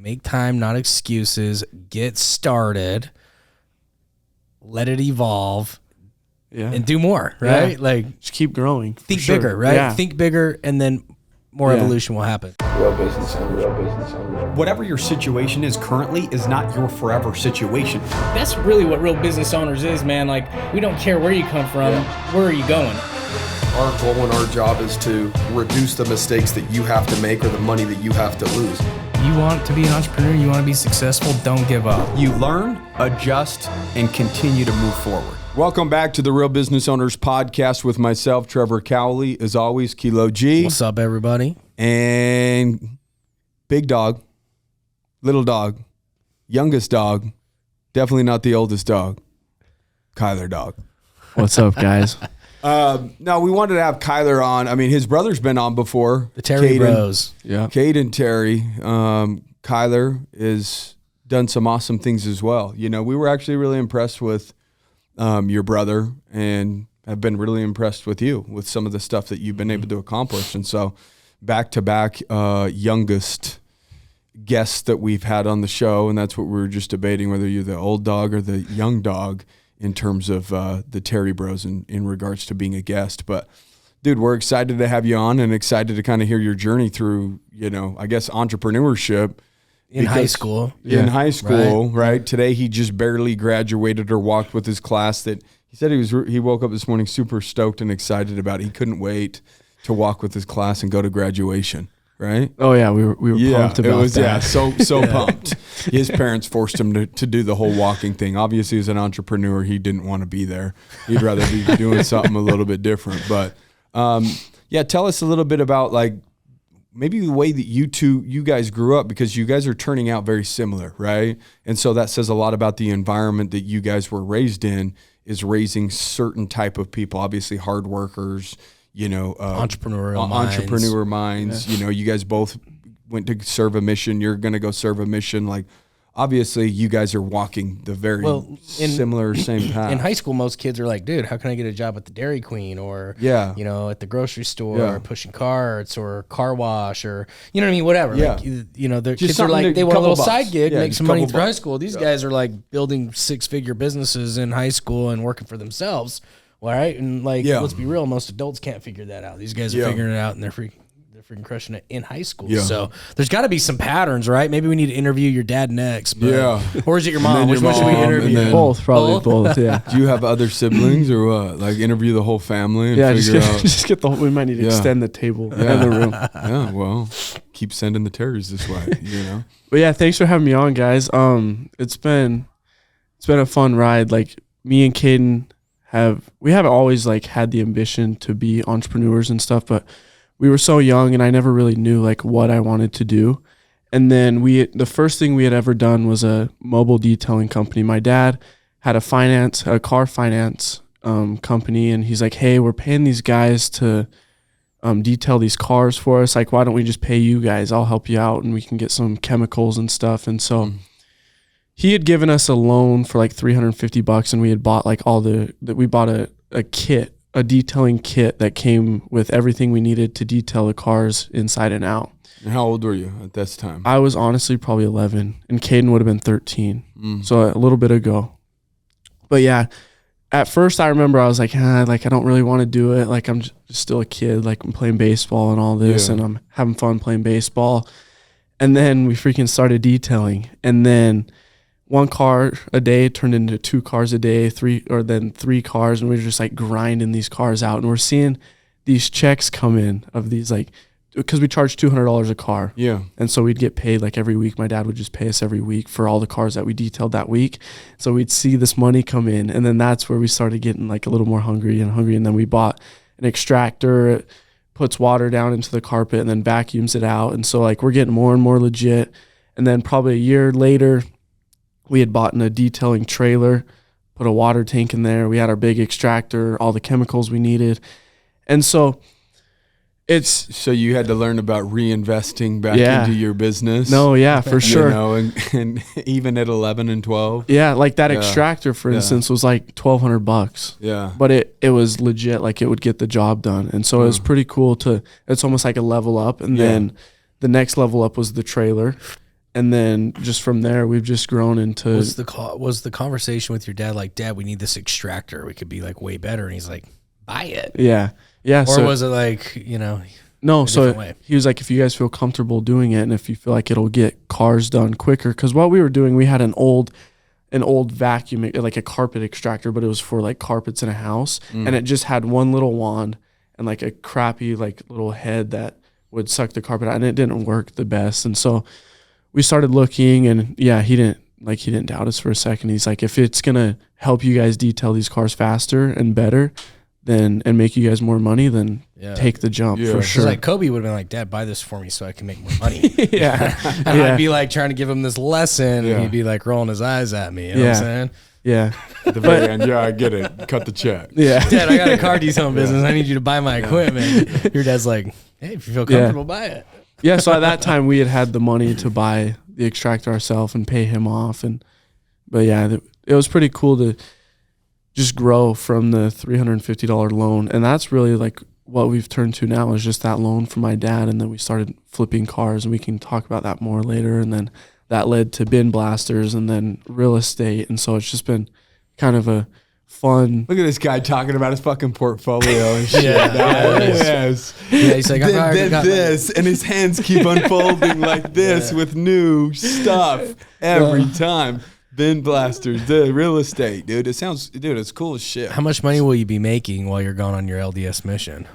make time, not excuses, get started, let it evolve, and do more, right? Yeah. Like, just keep growing. Think bigger, right? Yeah. Think bigger, and then more evolution will happen. Real business owner. Whatever your situation is currently is not your forever situation. That's really what real business owners is, man. Like, we don't care where you come from, where are you going? Our goal and our job is to reduce the mistakes that you have to make or the money that you have to lose. You want to be an entrepreneur, you want to be successful, don't give up. You learn, adjust, and continue to move forward. Welcome back to the Real Business Owners Podcast with myself, Trevor Kale, as always, Kilo G. What's up, everybody? And big dog, little dog, youngest dog, definitely not the oldest dog, Kyler dog. What's up, guys? No, we wanted to have Kyler on. I mean, his brother's been on before. The Terry Bros. Yeah. Cade and Terry. Kyler has done some awesome things as well. You know, we were actually really impressed with your brother and have been really impressed with you with some of the stuff that you've been able to accomplish. And so back-to-back youngest guests that we've had on the show, and that's what we were just debating, whether you're the old dog or the young dog in terms of the Terry Bros in regards to being a guest. But, dude, we're excited to have you on and excited to kind of hear your journey through, you know, I guess entrepreneurship. In high school. In high school, right? Today he just barely graduated or walked with his class that he said he woke up this morning super stoked and excited about it. He couldn't wait to walk with his class and go to graduation, right? Oh, yeah, we were pumped about that. Yeah, so pumped. His parents forced him to do the whole walking thing. Obviously, as an entrepreneur, he didn't want to be there. He'd rather be doing something a little bit different. But, tell us a little bit about, like, maybe the way that you guys grew up, because you guys are turning out very similar, right? And so that says a lot about the environment that you guys were raised in, is raising certain type of people, obviously hard workers, you know, entrepreneur minds. You know, you guys both went to serve a mission. You're going to go serve a mission. Like, obviously, you guys are walking the very similar, same path. In high school, most kids are like, dude, how can I get a job at the Dairy Queen or, you know, at the grocery store or pushing carts or car wash or, you know what I mean, whatever. Yeah. Like, you know, their kids are like, they want a little side gig, make some money through high school. These guys are like building 6-figure businesses in high school and working for themselves. All right. And like, let's be real, most adults can't figure that out. These guys are figuring it out and they're freaking crushing it in high school. So there's got to be some patterns, right? Maybe we need to interview your dad next. But, or is it your mom? Which one should we interview? Both, probably both. Yeah. Do you have other siblings or what? Like interview the whole family and figure out. Just get the whole, we might need to extend the table in the room. Yeah, well, keep sending the Terrys this way, you know? But yeah, thanks for having me on, guys. It's been a fun ride. Like, me and Caden we haven't always like had the ambition to be entrepreneurs and stuff, but we were so young and I never really knew like what I wanted to do. And then the first thing we had ever done was a mobile detailing company. My dad had a car finance company, and he's like, hey, we're paying these guys to detail these cars for us. Like, why don't we just pay you guys? I'll help you out and we can get some chemicals and stuff. And so he had given us a loan for like $350, and we had bought like we bought a kit, a detailing kit that came with everything we needed to detail the cars inside and out. And how old were you at this time? I was honestly probably 11, and Caden would have been 13. So a little bit ago. But yeah, at first I remember I was like, I don't really want to do it. Like, I'm just still a kid. Like, I'm playing baseball and all this, and I'm having fun playing baseball. And then we freaking started detailing, and then one car a day turned into 2 cars a day, 3 cars, and we were just like grinding these cars out, and we're seeing these checks come in of these, like, because we charged $200 a car. Yeah. And so we'd get paid like every week. My dad would just pay us every week for all the cars that we detailed that week. So we'd see this money come in, and then that's where we started getting like a little more hungry. And then we bought an extractor. It puts water down into the carpet and then vacuums it out. And so like we're getting more and more legit. And then probably a year later, we had bought in a detailing trailer, put a water tank in there. We had our big extractor, all the chemicals we needed. And so so you had to learn about reinvesting back into your business. No, yeah, for sure. You know, and even at 11 and 12. Yeah, like that extractor, for instance, was like $1,200. Yeah. But it was legit, like it would get the job done. And so it was pretty cool it's almost like a level up. And then the next level up was the trailer. And then just from there, we've just grown into. Was the conversation with your dad like, Dad, we need this extractor. We could be like way better. And he's like, buy it. Yeah. Yeah. Or was it like, No, so he was like, if you guys feel comfortable doing it and if you feel like it'll get cars done quicker. Because what we were doing, we had an old vacuum, like a carpet extractor, but it was for like carpets in a house. And it just had one little wand and like a crappy like little head that would suck the carpet out, and it didn't work the best. And so we started looking, and he didn't doubt us for a second. He's like, if it's going to help you guys detail these cars faster and better, and make you guys more money, then take the jump for sure. Like Kobe would have been like, Dad, buy this for me so I can make more money. And I'd be like trying to give him this lesson, and he'd be like rolling his eyes at me. You know what I'm saying? Yeah. At the very end, I get it. Cut the check. Yeah. Dad, I got a car detailing business. I need you to buy my equipment. Your dad's like, hey, if you feel comfortable, buy it. Yeah. So at that time, we had the money to buy the extractor ourselves and pay him off. But it was pretty cool to just grow from the $350 loan. And that's really like what we've turned to now, is just that loan from my dad. And then we started flipping cars, and we can talk about that more later. And then that led to bin blasters and then real estate. And so it's just been kind of a fun. Look at this guy talking about his fucking portfolio and shit. He's like, this, and his hands keep unfolding like this with new stuff every time. Bin blasters, the real estate, dude. It's cool as shit. How much money will you be making while you're going on your LDS mission?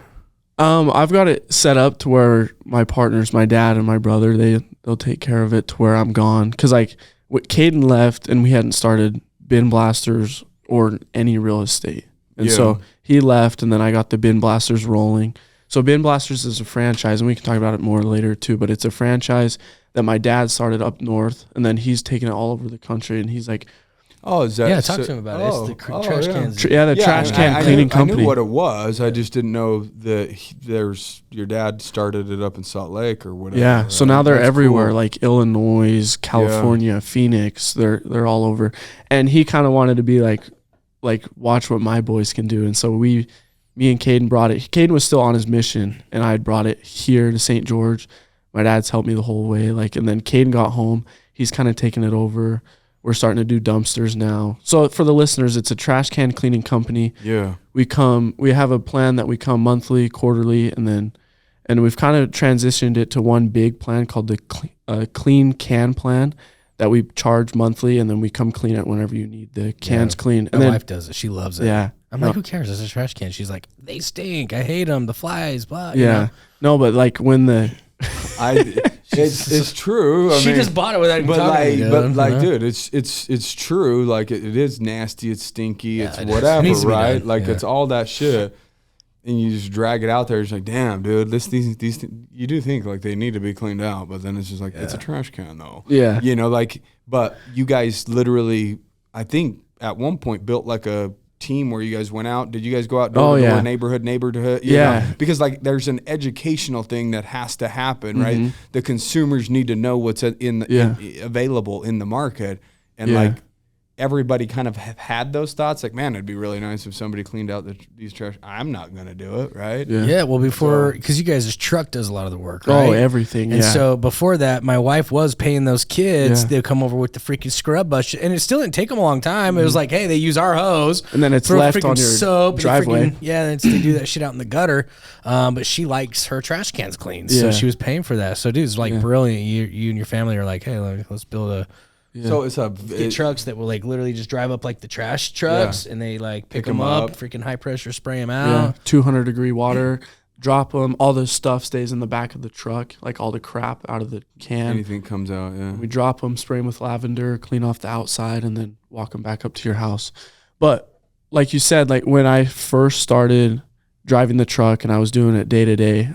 I've got it set up to where my partners, my dad and my brother, they'll take care of it to where I'm gone. Cause like Caden left and we hadn't started bin blasters or any real estate. And so he left, and then I got the bin blasters rolling. So bin blasters is a franchise, and we can talk about it more later too, but it's a franchise that my dad started up north, and then he's taken it all over the country. And he's like, oh, is that? Talk to him about it. It's the trash cans. The trash can cleaning company. I knew what it was. I just didn't know that your dad started it up in Salt Lake or whatever. Yeah, so now they're everywhere, cool. Like Illinois, California, Phoenix. They're all over. And he kind of wanted to be like watch what my boys can do. And so me and Caden brought it. Caden was still on his mission, and I had brought it here to St. George. My dad's helped me the whole way. And then Caden got home. He's kind of taken it over. We're starting to do dumpsters now. So for the listeners, it's a trash can cleaning company. Yeah. We have a plan that we come monthly, quarterly, and we've kind of transitioned it to one big plan called the clean can plan that we charge monthly, and then we come clean it whenever you need the cans clean. And my wife does it. She loves it. Yeah. I'm like, who cares? It's a trash can. She's like, they stink. I hate them. The flies, blah. Yeah. No, but like when it's true. She just bought it without even talking to me, dude, it's true. Like it is nasty. It's stinky. It's whatever, it right? Like it's all that shit, and you just drag it out there. It's like, damn, dude, these you do think like they need to be cleaned out, but then it's just like it's a trash can though. Yeah, but you guys literally, I think at one point built like a team where you guys went out. Did you guys go out door to door, neighborhood? Yeah. Because like there's an educational thing that has to happen, right? The consumers need to know what's available in the market, and like everybody kind of have had those thoughts. Like, man, it'd be really nice if somebody cleaned out these trash. I'm not gonna do it, right? Yeah. Well, because you guys' truck does a lot of the work, right? Oh, everything. And so before that, my wife was paying those kids. They'd come over with the freaking scrub brush, and it still didn't take them a long time. It was like, hey, they use our hose, and then it's left on your soap, driveway. And they do that shit out in the gutter. But she likes her trash cans cleaned, so she was paying for that. So, dude, it's like brilliant. You and your family are like, hey, let's build a. So get trucks that will like literally just drive up like the trash trucks, and they like pick them up, freaking high pressure spray them out. 200-degree water, drop them. All the stuff stays in the back of the truck, like all the crap out of the can. Anything comes out, We drop them, spray them with lavender, clean off the outside, and then walk them back up to your house. But like you said, like when I first started driving the truck and I was doing it day to day,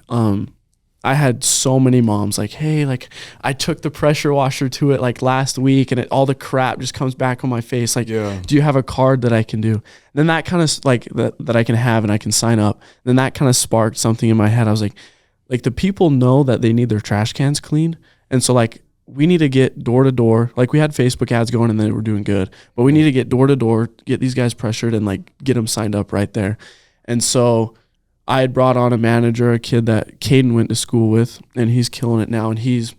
I had so many moms like, hey, like I took the pressure washer to it like last week, and all the crap just comes back on my face. Like, do you have a card that I can do? And then that kind of like that I can have and I can sign up. And then that kind of sparked something in my head. I was like the people know that they need their trash cans cleaned. And so like we need to get door to door. Like we had Facebook ads going and they were doing good, but we need to get door to door, get these guys pressured and like get them signed up right there. And so I had brought on a manager, a kid that Caden went to school with, and he's killing it now. And he's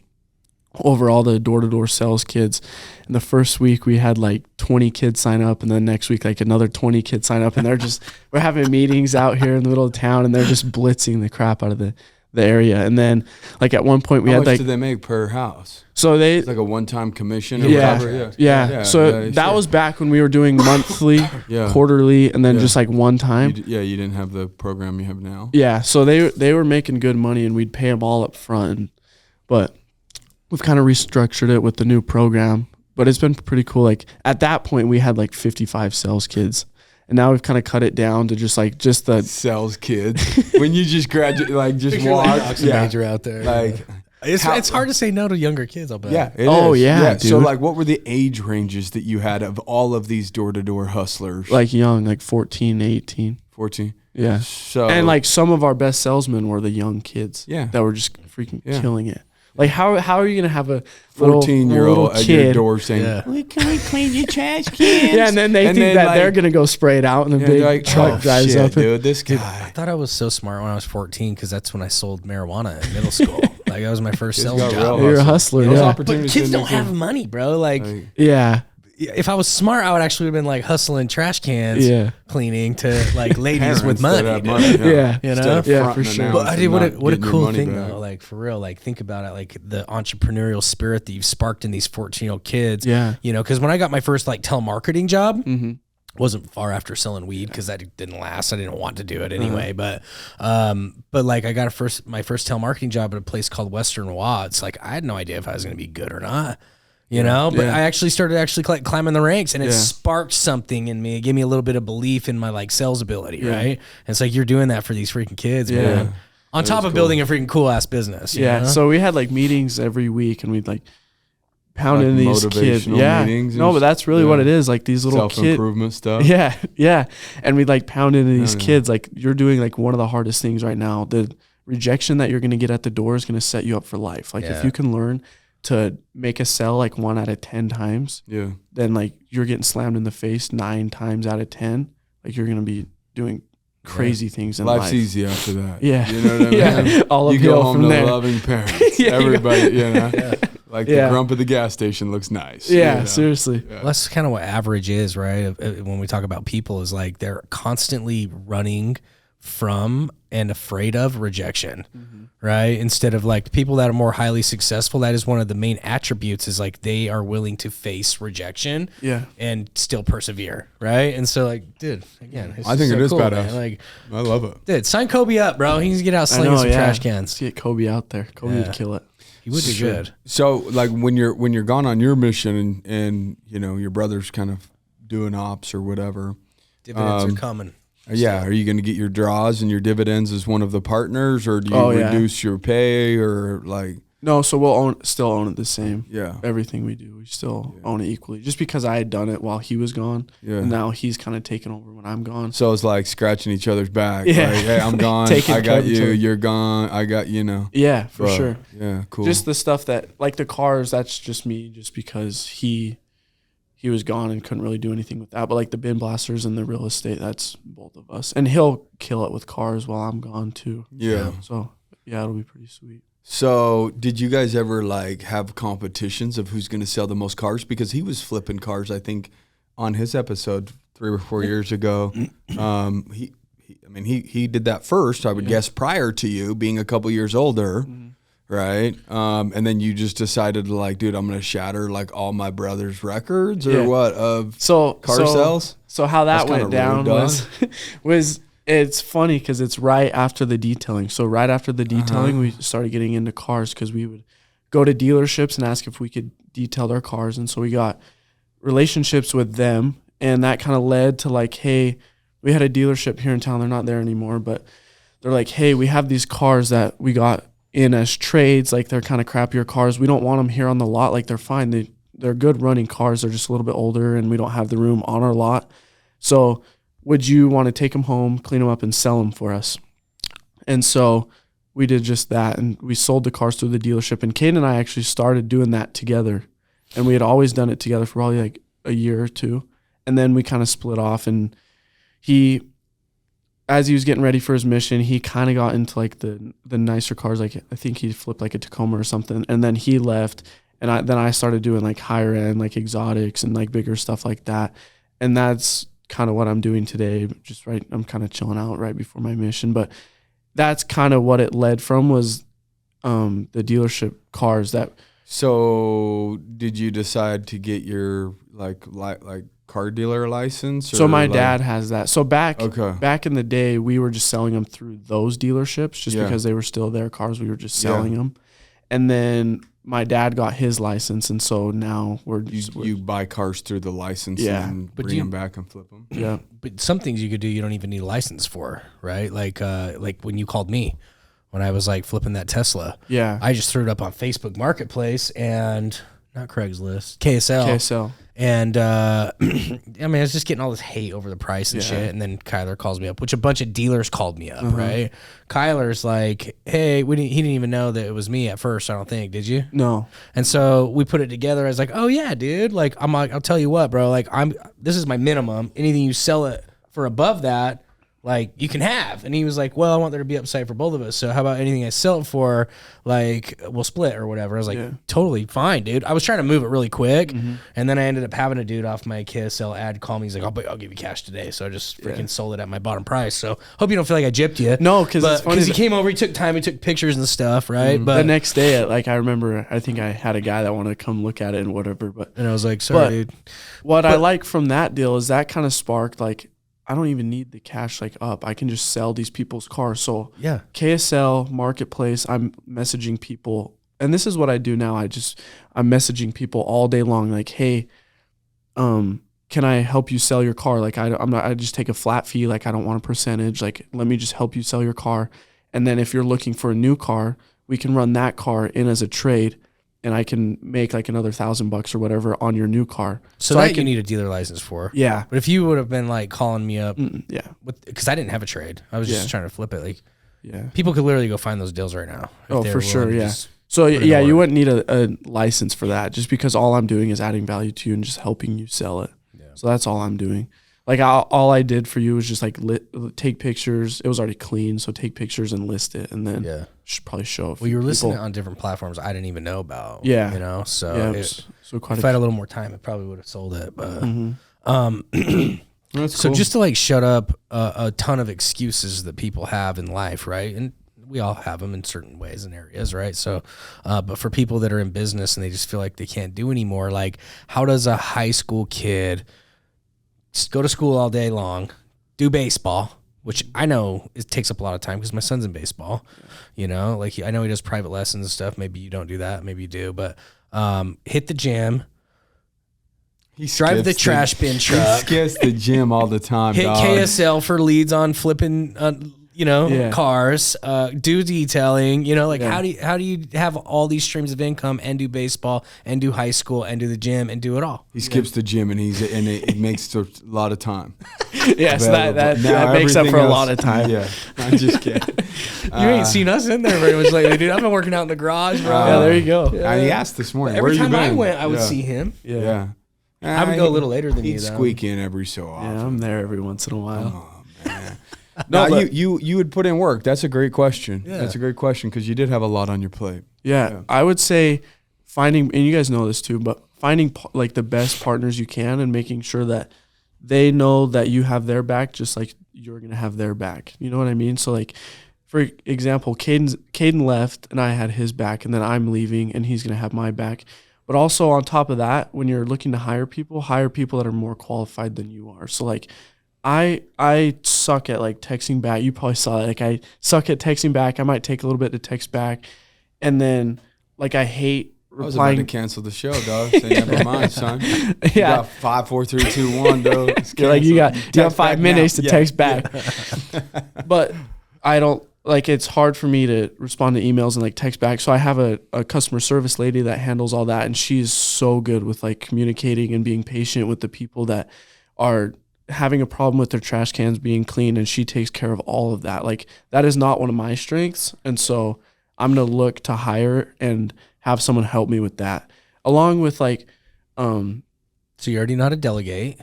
over all the door-to-door sales kids. And the first week we had like 20 kids sign up, and then next week like another 20 kids sign up, and we're having meetings out here in the middle of town, and they're just blitzing the crap out of the area. And then like at one point we How had much like, did they make per house? so It's like a one-time commission or Yeah. whatever. yeah. So that was back when we were doing monthly, Yeah. quarterly, and then just like one time. You didn't have the program you have now. Yeah, so they were making good money, and we'd pay them all up front. But we've kind of restructured it with the new program. But it's been pretty cool. Like at that point, we had like 55 sales kids, and now we've kind of cut it down to just the Sales kids. When you just graduate, like just walk. Major out there. Like it's hard to say no to younger kids. I'll bet. Yeah. It is. Yeah, dude. So like, what were the age ranges that you had of all of these door-to-door hustlers? like young, like 14, 18. 14. Yeah. So And like some of our best salesmen were the young kids. Yeah. That were just freaking killing it. Like how are you gonna have a 14-year-old at your door saying, "Can we clean your trash cans?" Yeah, and then they think that they're gonna go spray it out, and a big truck drives up. Dude, this guy. I thought I was so smart when I was 14 because that's when I sold marijuana in middle school. Like that was my first sales job. You're a hustler. Yeah. But kids don't have money, bro. Like Yeah. if I was smart, I would actually have been like hustling trash cans, cleaning to like ladies with money. Yeah. You know? Yeah, for sure. But I did what a cool thing though. Like for real, like think about it, like the entrepreneurial spirit that you've sparked in these 14-year-old kids. Yeah. You know, because when I got my first like telemarketing job, wasn't far after selling weed because that didn't last. I didn't want to do it anyway. But like I got my first telemarketing job at a place called Western Watts. Like I had no idea if I was going to be good or not. You know, but I actually started climbing the ranks, and it sparked something in me. It gave me a little bit of belief in my like sales ability, right? And it's like you're doing that for these freaking kids, man. On top of building a freaking cool ass business. You know? So we had like meetings every week, and we'd like pound in these kids. No, but that's really what it is. Like these little self-improvement stuff. Yeah. And we'd like pound into these kids. Like you're doing like one of the hardest things right now. The rejection that you're going to get at the door is going to set you up for life. Like if you can learn to make a sell like 1 out of 10 times, then like you're getting slammed in the face 9 times out of 10. Like you're gonna be doing crazy things in life. Life's easy after that. Yeah, you know what I mean. All you go home to loving parents. Everybody, you know, like the grump at the gas station looks nice. Yeah, you know? seriously. Well, that's kind of what average is, right? When we talk about people, is like they're constantly running from and afraid of rejection, right? Instead of like people that are more highly successful, that is one of the main attributes, is like they are willing to face rejection and still persevere, right? And so like, dude, again, I think it is badass. Man. Like, I love it. Dude, sign Kobe up, bro. He needs to get out slinging some trash cans. Let's get Kobe out there. Kobe would kill it. He would be good. So like when you're gone on your mission and you know your brother's kind of doing ops or whatever, dividends are coming. Yeah, are you going to get your draws and your dividends as one of the partners, or do you reduce your pay, or like? No, so we'll still own it the same. Yeah, everything we do, we still own it equally. Just because I had done it while he was gone, and now he's kind of taking over when I'm gone. So it's like scratching each other's back. Yeah, like, hey, I'm gone. I got you. You're gone. I got know. Yeah, for sure. Yeah, cool. Just the stuff that, like the cars, that's just me, just because he was gone and couldn't really do anything with that. But like the bin blasters and the real estate, that's both of us. And he'll kill it with cars while I'm gone too. Yeah. So yeah, it'll be pretty sweet. So did you guys ever like have competitions of who's going to sell the most cars? Because he was flipping cars, I think, on his episode 3 or 4 years ago. He did that first, I would guess, prior to you being a couple years older. Right. And then you just decided to like, dude, I'm going to shatter like all my brother's records or what of car sales. So how that went down was it's funny because it's right after the detailing. So right after the detailing, we started getting into cars because we would go to dealerships and ask if we could detail their cars. And so we got relationships with them, and that kind of led to like, hey, we had a dealership here in town. They're not there anymore, but they're like, hey, we have these cars that we got in as trades, like they're kind of crappier cars. We don't want them here on the lot. Like they're fine. They're good running cars. They're just a little bit older, and we don't have the room on our lot. So would you want to take them home, clean them up, and sell them for us? And so we did just that, and we sold the cars through the dealership. And Kate and I actually started doing that together, and we had always done it together for probably like a year or two. And then we kind of split off, and as he was getting ready for his mission, he kind of got into like the nicer cars. Like I think he flipped like a Tacoma or something, and then he left, And then I started doing like higher end, like exotics and like bigger stuff like that. And that's kind of what I'm doing today. I'm kind of chilling out right before my mission, but that's kind of what it led from was the dealership cars that. So did you decide to get your like car dealer license? So my dad has that. So back in the day, we were just selling them through those dealerships just because they were still their cars. We were just selling them. And then my dad got his license, and so now you buy cars through the license and bring them back and flip them. Yeah. But some things you could do you don't even need a license for, right? Like when you called me when I was like flipping that Tesla. Yeah. I just threw it up on Facebook Marketplace and not Craigslist, KSL. And I mean, I was just getting all this hate over the price and shit. And then Kyler calls me up, which a bunch of dealers called me up, right? Kyler's like, hey, he didn't even know that it was me at first, I don't think. Did you? No. And so we put it together. I was like, oh, yeah, dude. Like, I'm like, I'll tell you what, bro. Like, this is my minimum. Anything you sell it for above that, like, you can have. And he was like, well, I want there to be upside for both of us. So how about anything I sell it for, like, we'll split or whatever. I was like, totally fine, dude. I was trying to move it really quick. And then I ended up having a dude off my KSL ad call me. He's like, I'll give you cash today. So I just freaking sold it at my bottom price. So hope you don't feel like I gypped you. No, because he came over, he took time, he took pictures and stuff, right? But the next day, like, I remember, I think I had a guy that wanted to come look at it and whatever. And I was like, sorry, dude. What I like from that deal is that kind of sparked, like, I don't even need the cash like up. I can just sell these people's cars. So KSL Marketplace, I'm messaging people, and this is what I do now. I'm messaging people all day long, like, hey, can I help you sell your car? Like, I just take a flat fee. Like, I don't want a percentage. Like, let me just help you sell your car. And then if you're looking for a new car, we can run that car in as a trade, and I can make like another $1,000 or whatever on your new car. So that you need a dealer license for. Yeah. But if you would have been like calling me up, because I didn't have a trade, I was just trying to flip it. Like, people could literally go find those deals right now. Oh, for sure. Yeah. So you wouldn't need a license for that, just because all I'm doing is adding value to you and just helping you sell it. Yeah. So that's all I'm doing. Like, all I did for you was just like take pictures. It was already clean, so take pictures and list it, and then should probably show it. Well, you were listing it on different platforms I didn't even know about. Yeah, you know. So if I had a little more time, I probably would have sold it. But That's so cool. just to like shut up a ton of excuses that people have in life, right? And we all have them in certain ways and areas, right? So, but for people that are in business and they just feel like they can't do anymore, like, how does a high school kid go to school all day long, do baseball, which I know it takes up a lot of time because my son's in baseball, you know, like I know he does private lessons and stuff. Maybe you don't do that. Maybe you do, but hit the gym, drive the trash bin truck, he skips the gym all the time, hit KSL for leads on flipping, cars, do detailing, like how do you have all these streams of income and do baseball and do high school and do the gym and do it all? He skips the gym and it makes a lot of time. Yes, that makes up for a lot of time. Yeah, I'm just kidding. You ain't seen us in there very much lately, dude. I've been working out in the garage, bro. Yeah, there you go. Yeah. He asked this morning. Every time I went, I would see him. Yeah. I would go a little later than you, though. He'd squeak in every so often. Yeah, I'm there every once in a while. Oh, man. No, you would put in work. That's a great question. Yeah. That's a great question because you did have a lot on your plate. Yeah, I would say finding, and you guys know this too, but finding like the best partners you can and making sure that they know that you have their back just like you're going to have their back. You know what I mean? So like, for example, Caden left and I had his back, and then I'm leaving and he's going to have my back. But also on top of that, when you're looking to hire people that are more qualified than you are. So like, I suck at like texting back. You probably saw it. Like, I suck at texting back. I might take a little bit to text back. And then like, I hate replying. I was about to cancel the show, dog. Say never mind, son. You got 5, 4, 3, 2, 1, dog. You're like, you got 5 minutes to text back. But I don't, like, it's hard for me to respond to emails and like text back. So I have a customer service lady that handles all that. And she's so good with like communicating and being patient with the people that are having a problem with their trash cans being clean, and she takes care of all of that. Like, that is not one of my strengths, and so I'm gonna look to hire and have someone help me with that, along with like so you already know how to delegate.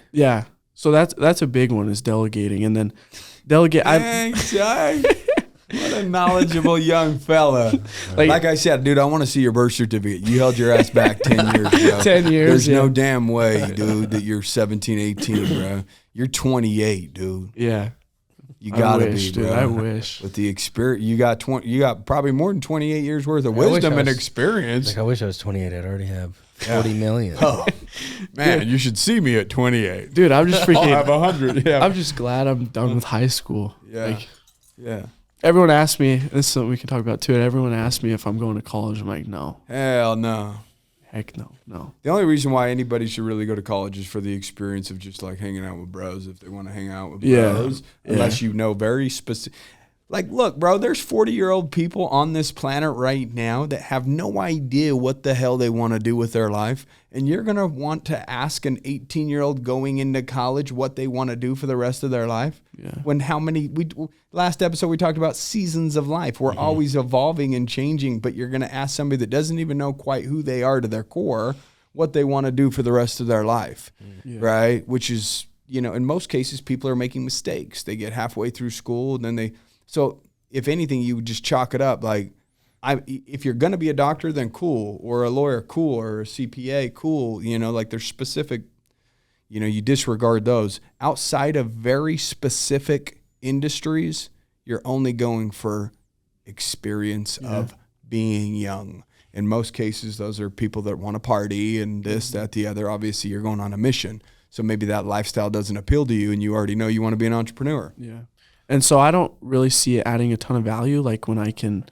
So that's a big one, is delegating. And then delegate. What a knowledgeable young fella. Like I said, dude, I want to see your birth certificate. You held your ass back 10 years, bro. 10 years. There's no damn way, dude, that you're 17, 18, bro. You're 28, dude. Yeah. You gotta be, dude. bro. I wish. With the experience, you got probably more than 28 years worth of wisdom and experience. Like, I wish I was 28. I'd already have 40 million. Oh, man, you should see me at 28. Dude, I'm just freaking. I'll have 100. Yeah. I'm just glad I'm done with high school. Yeah. Yeah. Everyone asked me, this is something we can talk about too. Everyone asked me if I'm going to college. I'm like, no. Hell no. Heck no. The only reason why anybody should really go to college is for the experience of just like hanging out with bros if they want to hang out with bros. Unless you know very specific. Like, look, bro, there's 40-year-old people on this planet right now that have no idea what the hell they want to do with their life. And you're going to want to ask an 18-year-old going into college what they want to do for the rest of their life? Yeah. When last episode we talked about seasons of life. We're always evolving and changing, but you're going to ask somebody that doesn't even know quite who they are to their core what they want to do for the rest of their life, right? Which is, in most cases, people are making mistakes. They get halfway through school and then so if anything, you would just chalk it up like, if you're going to be a doctor, then cool, or a lawyer, cool, or a CPA, cool. Like there's specific, you disregard those. Outside of very specific industries, you're only going for experience of being young. In most cases, those are people that want to party and this, that, the other. Obviously, you're going on a mission. So maybe that lifestyle doesn't appeal to you and you already know you want to be an entrepreneur. Yeah. And so I don't really see it adding a ton of value. Like when I can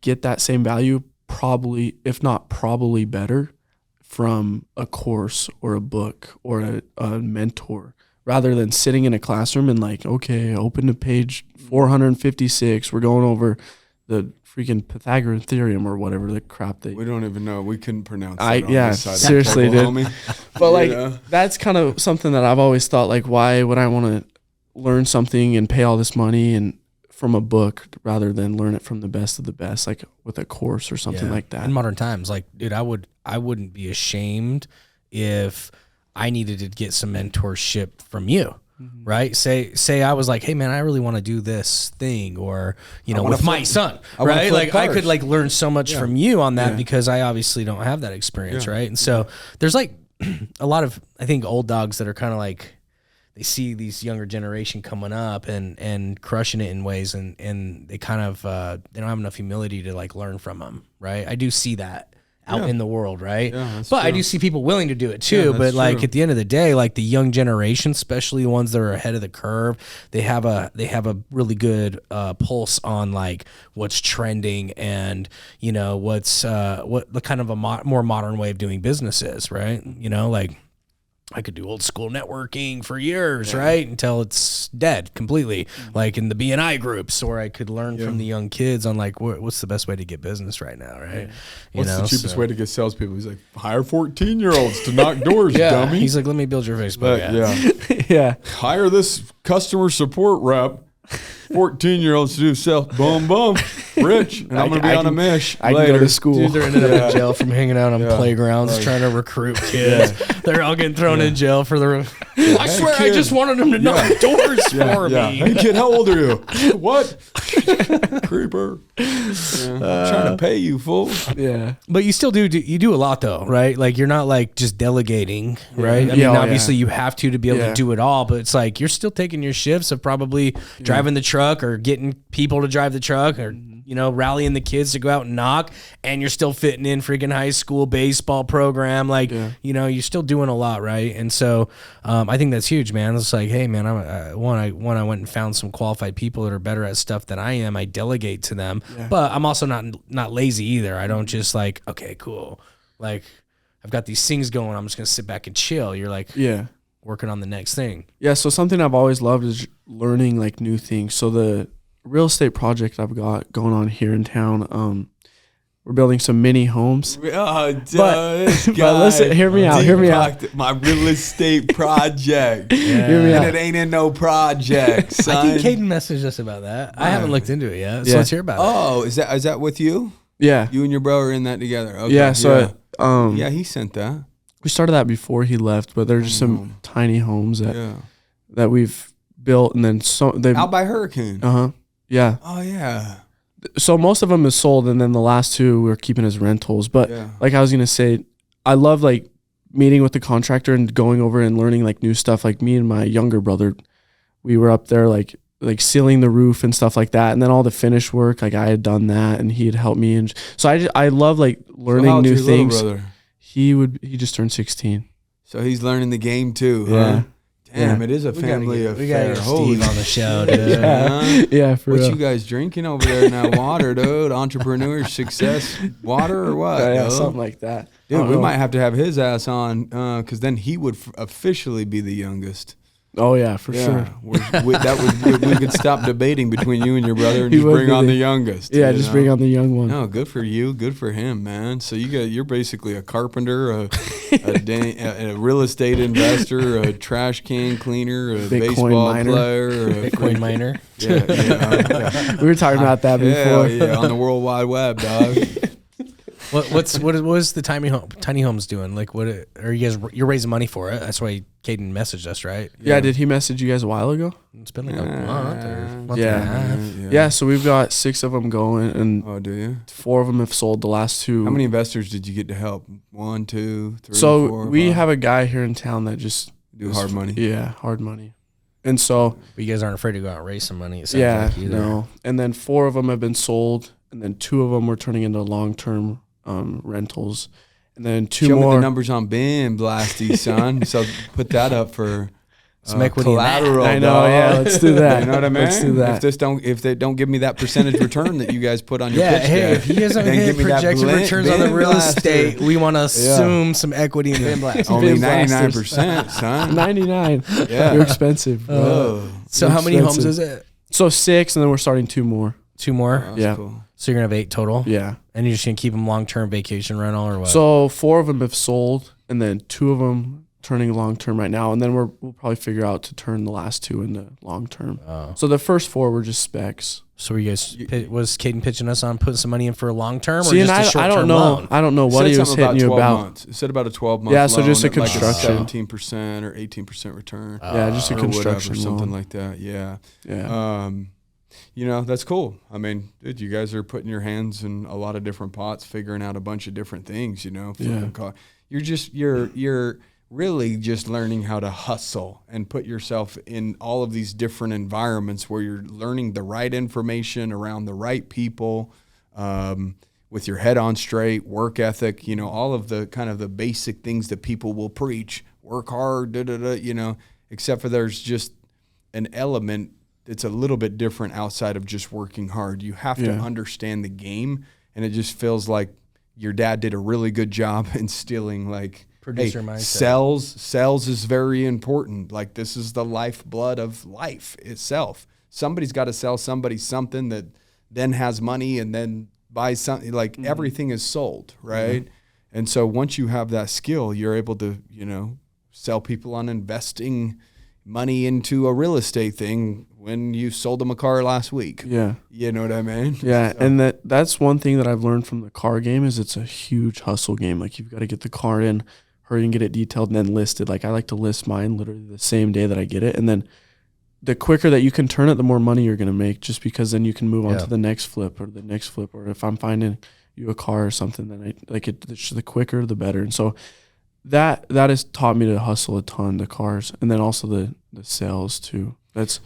get that same value, probably, if not probably better, from a course or a book or a mentor, rather than sitting in a classroom and like, okay, open to page 456. We're going over the freaking Pythagorean theorem or whatever the crap we don't even know. We couldn't pronounce that. Seriously, dude. But that's kind of something that I've always thought, like, why would I want to learn something and pay all this money and from a book rather than learn it from the best of the best, like with a course or something like that. In modern times, like, dude, I wouldn't be ashamed if I needed to get some mentorship from you. Right? Say I was like, hey man, I really want to do this thing, or with my son, right? Like I could like learn so much from you on that because I obviously don't have that experience, right? And so there's like a lot of, I think, old dogs that are kind of like, they see these younger generation coming up and crushing it in ways, and they kind of they don't have enough humility to like learn from them, right? I do see that out in the world, right? Yeah, but true. I do see people willing to do it too. But like at the end of the day, like the young generation, especially the ones that are ahead of the curve, they have a really good pulse on like what's trending and what's what the kind of a more modern way of doing business is, right? Like I could do old school networking for years, right? Until it's dead completely, like in the BNI groups, or I could learn from the young kids on like, what's the best way to get business right now, right? What's the cheapest way to get salespeople? He's like, hire 14-year-olds to knock doors, dummy. He's like, let me build your Facebook ad. Hire this customer support rep. 14-year-olds to do sales. Boom, boom. Rich. And I'm going to be on a mish I can go to school. Dude, they're ended up in jail from hanging out on playgrounds trying to recruit kids. They're all getting thrown in jail for the... I swear, I just wanted them to knock doors for me. Hey, kid, how old are you? What? Creeper. I'm trying to pay you, fool. Yeah. But you still do a lot, though, right? Like, you're not, like, just delegating, right? I mean, obviously, you have to be able to do it all, but it's like you're still taking your shifts of probably driving the truck or getting people to drive the truck or rallying the kids to go out and knock, and you're still fitting in freaking high school baseball program, like you're still doing a lot, right? And so I think that's huge, man. It's like, hey man, I went and found some qualified people that are better at stuff than I am. I delegate to them, but I'm also not lazy either. I don't just like, okay, cool, like I've got these things going, I'm just gonna sit back and chill. You're like, working on the next thing. Yeah, so something I've always loved is learning like new things. So the real estate project I've got going on here in town, we're building some mini homes. But listen, hear me out. My real estate project. Hear me out. And it ain't in no project, son. I think Caden messaged us about that. I haven't looked into it yet, so let's hear about it. Oh, is that with you? Yeah. You and your bro are in that together. Okay. Yeah, so he sent that. We started that before he left, but there's just some tiny homes that we've built, and then out by Hurricane. Yeah. Oh yeah. So most of them is sold, and then the last 2 we're keeping as rentals. But like I was gonna say, I love like meeting with the contractor and going over and learning like new stuff. Like me and my younger brother, we were up there like sealing the roof and stuff like that, and then all the finish work, like I had done that, and he'd help me. And so I love like learning new things. Little brother? He just turned 16, so he's learning the game too. Yeah. Huh? Damn, it is a family affair. We gotta get Steve on the show, dude. Yeah, for what real. you guys drinking over there in that water, dude? Entrepreneur success water or what? Yeah, something like that. Dude, we might have to have his ass on because then he would officially be the youngest. Oh yeah, for sure. We could stop debating between you and your brother and just bring on the youngest. Yeah, just bring on the young one. No, good for you, good for him, man. So you're basically a carpenter, a real estate investor, a trash can cleaner, a Bitcoin baseball miner. player, a Bitcoin miner. Yeah. We were talking about that before. Yeah, on the World Wide Web, dog. What was the tiny homes doing? Like, what are you guys? You're raising money for it. That's why Caden messaged us, right? Yeah. Did he message you guys a while ago? It's been like a month and a half. Yeah. So we've got 6 of them going, and Oh, do you? 4 of them have sold. The last 2. How many investors did you get to help? 1, 2, 3, So 4, we 5? have a guy here in town that just Do hard money. Yeah, hard money. And so But you guys aren't afraid to go out and raise some money. It sounds yeah, like either. no. And then 4 of them have been sold, and then 2 of them we're turning into long-term rentals, and then 2 Show more. me the numbers on Ben Blasty, son. So put that up for some equity in that. collateral. I know, dog. yeah. Let's do that. You know what I mean? Let's do that. If they don't give me that percentage return that you guys put on your pitch Hey, deck, if you guys don't then hit give me that projection returns on the Ben real Blaster. estate, we want to assume some equity in Ben Blast. Only Ben Blasters. 99%, son. 99. Yeah. You're expensive. Bro. Oh, So how many homes is it? So 6, and then we're starting 2 more. 2 more. that's Yeah. cool. So you're gonna have 8 total. Yeah. And you're just gonna keep them long-term vacation rental or what? So 4 of them have sold, and then 2 of them turning long-term right now, and then we'll probably figure out to turn the last 2 into long-term. Oh. So the first 4 were just specs. So were you guys was Caden pitching us on putting some money in for a long term or See, and just a short I term don't know. loan? I don't know what Said he was something hitting you 12 about. months. It said about a 12-month Yeah, so just a loan at construction. like a 17% or 18% return. Yeah, just a or construction whatever, something loan. like that. Yeah. Yeah. That's cool. I mean, dude, you guys are putting your hands in a lot of different pots, figuring out a bunch of different things, flipping car. You're really just learning how to hustle and put yourself in all of these different environments where you're learning the right information around the right people, with your head on straight, work ethic, all of the kind of the basic things that people will preach, work hard, except for there's just an element it's a little bit different outside of just working hard. You have to understand the game, and it just feels like your dad did a really good job instilling Producer mindset. Sales is very important. Like, this is the lifeblood of life itself. Somebody's got to sell somebody something that then has money and then buys something. Like, everything is sold, right? Mm-hmm. And so once you have that skill, you're able to, sell people on investing money into a real estate thing when you sold them a car last week. Yeah. You know what I mean? Yeah. So. And that's one thing that I've learned from the car game is it's a huge hustle game. Like, you've got to get the car in, hurry and get it detailed and then listed. Like, I like to list mine literally the same day that I get it. And then the quicker that you can turn it, the more money you're going to make, just because then you can move on to the next flip or the next flip. Or if I'm finding you a car or something, then the quicker, the better. And so that has taught me to hustle a ton, the cars, and then also the sales too. There's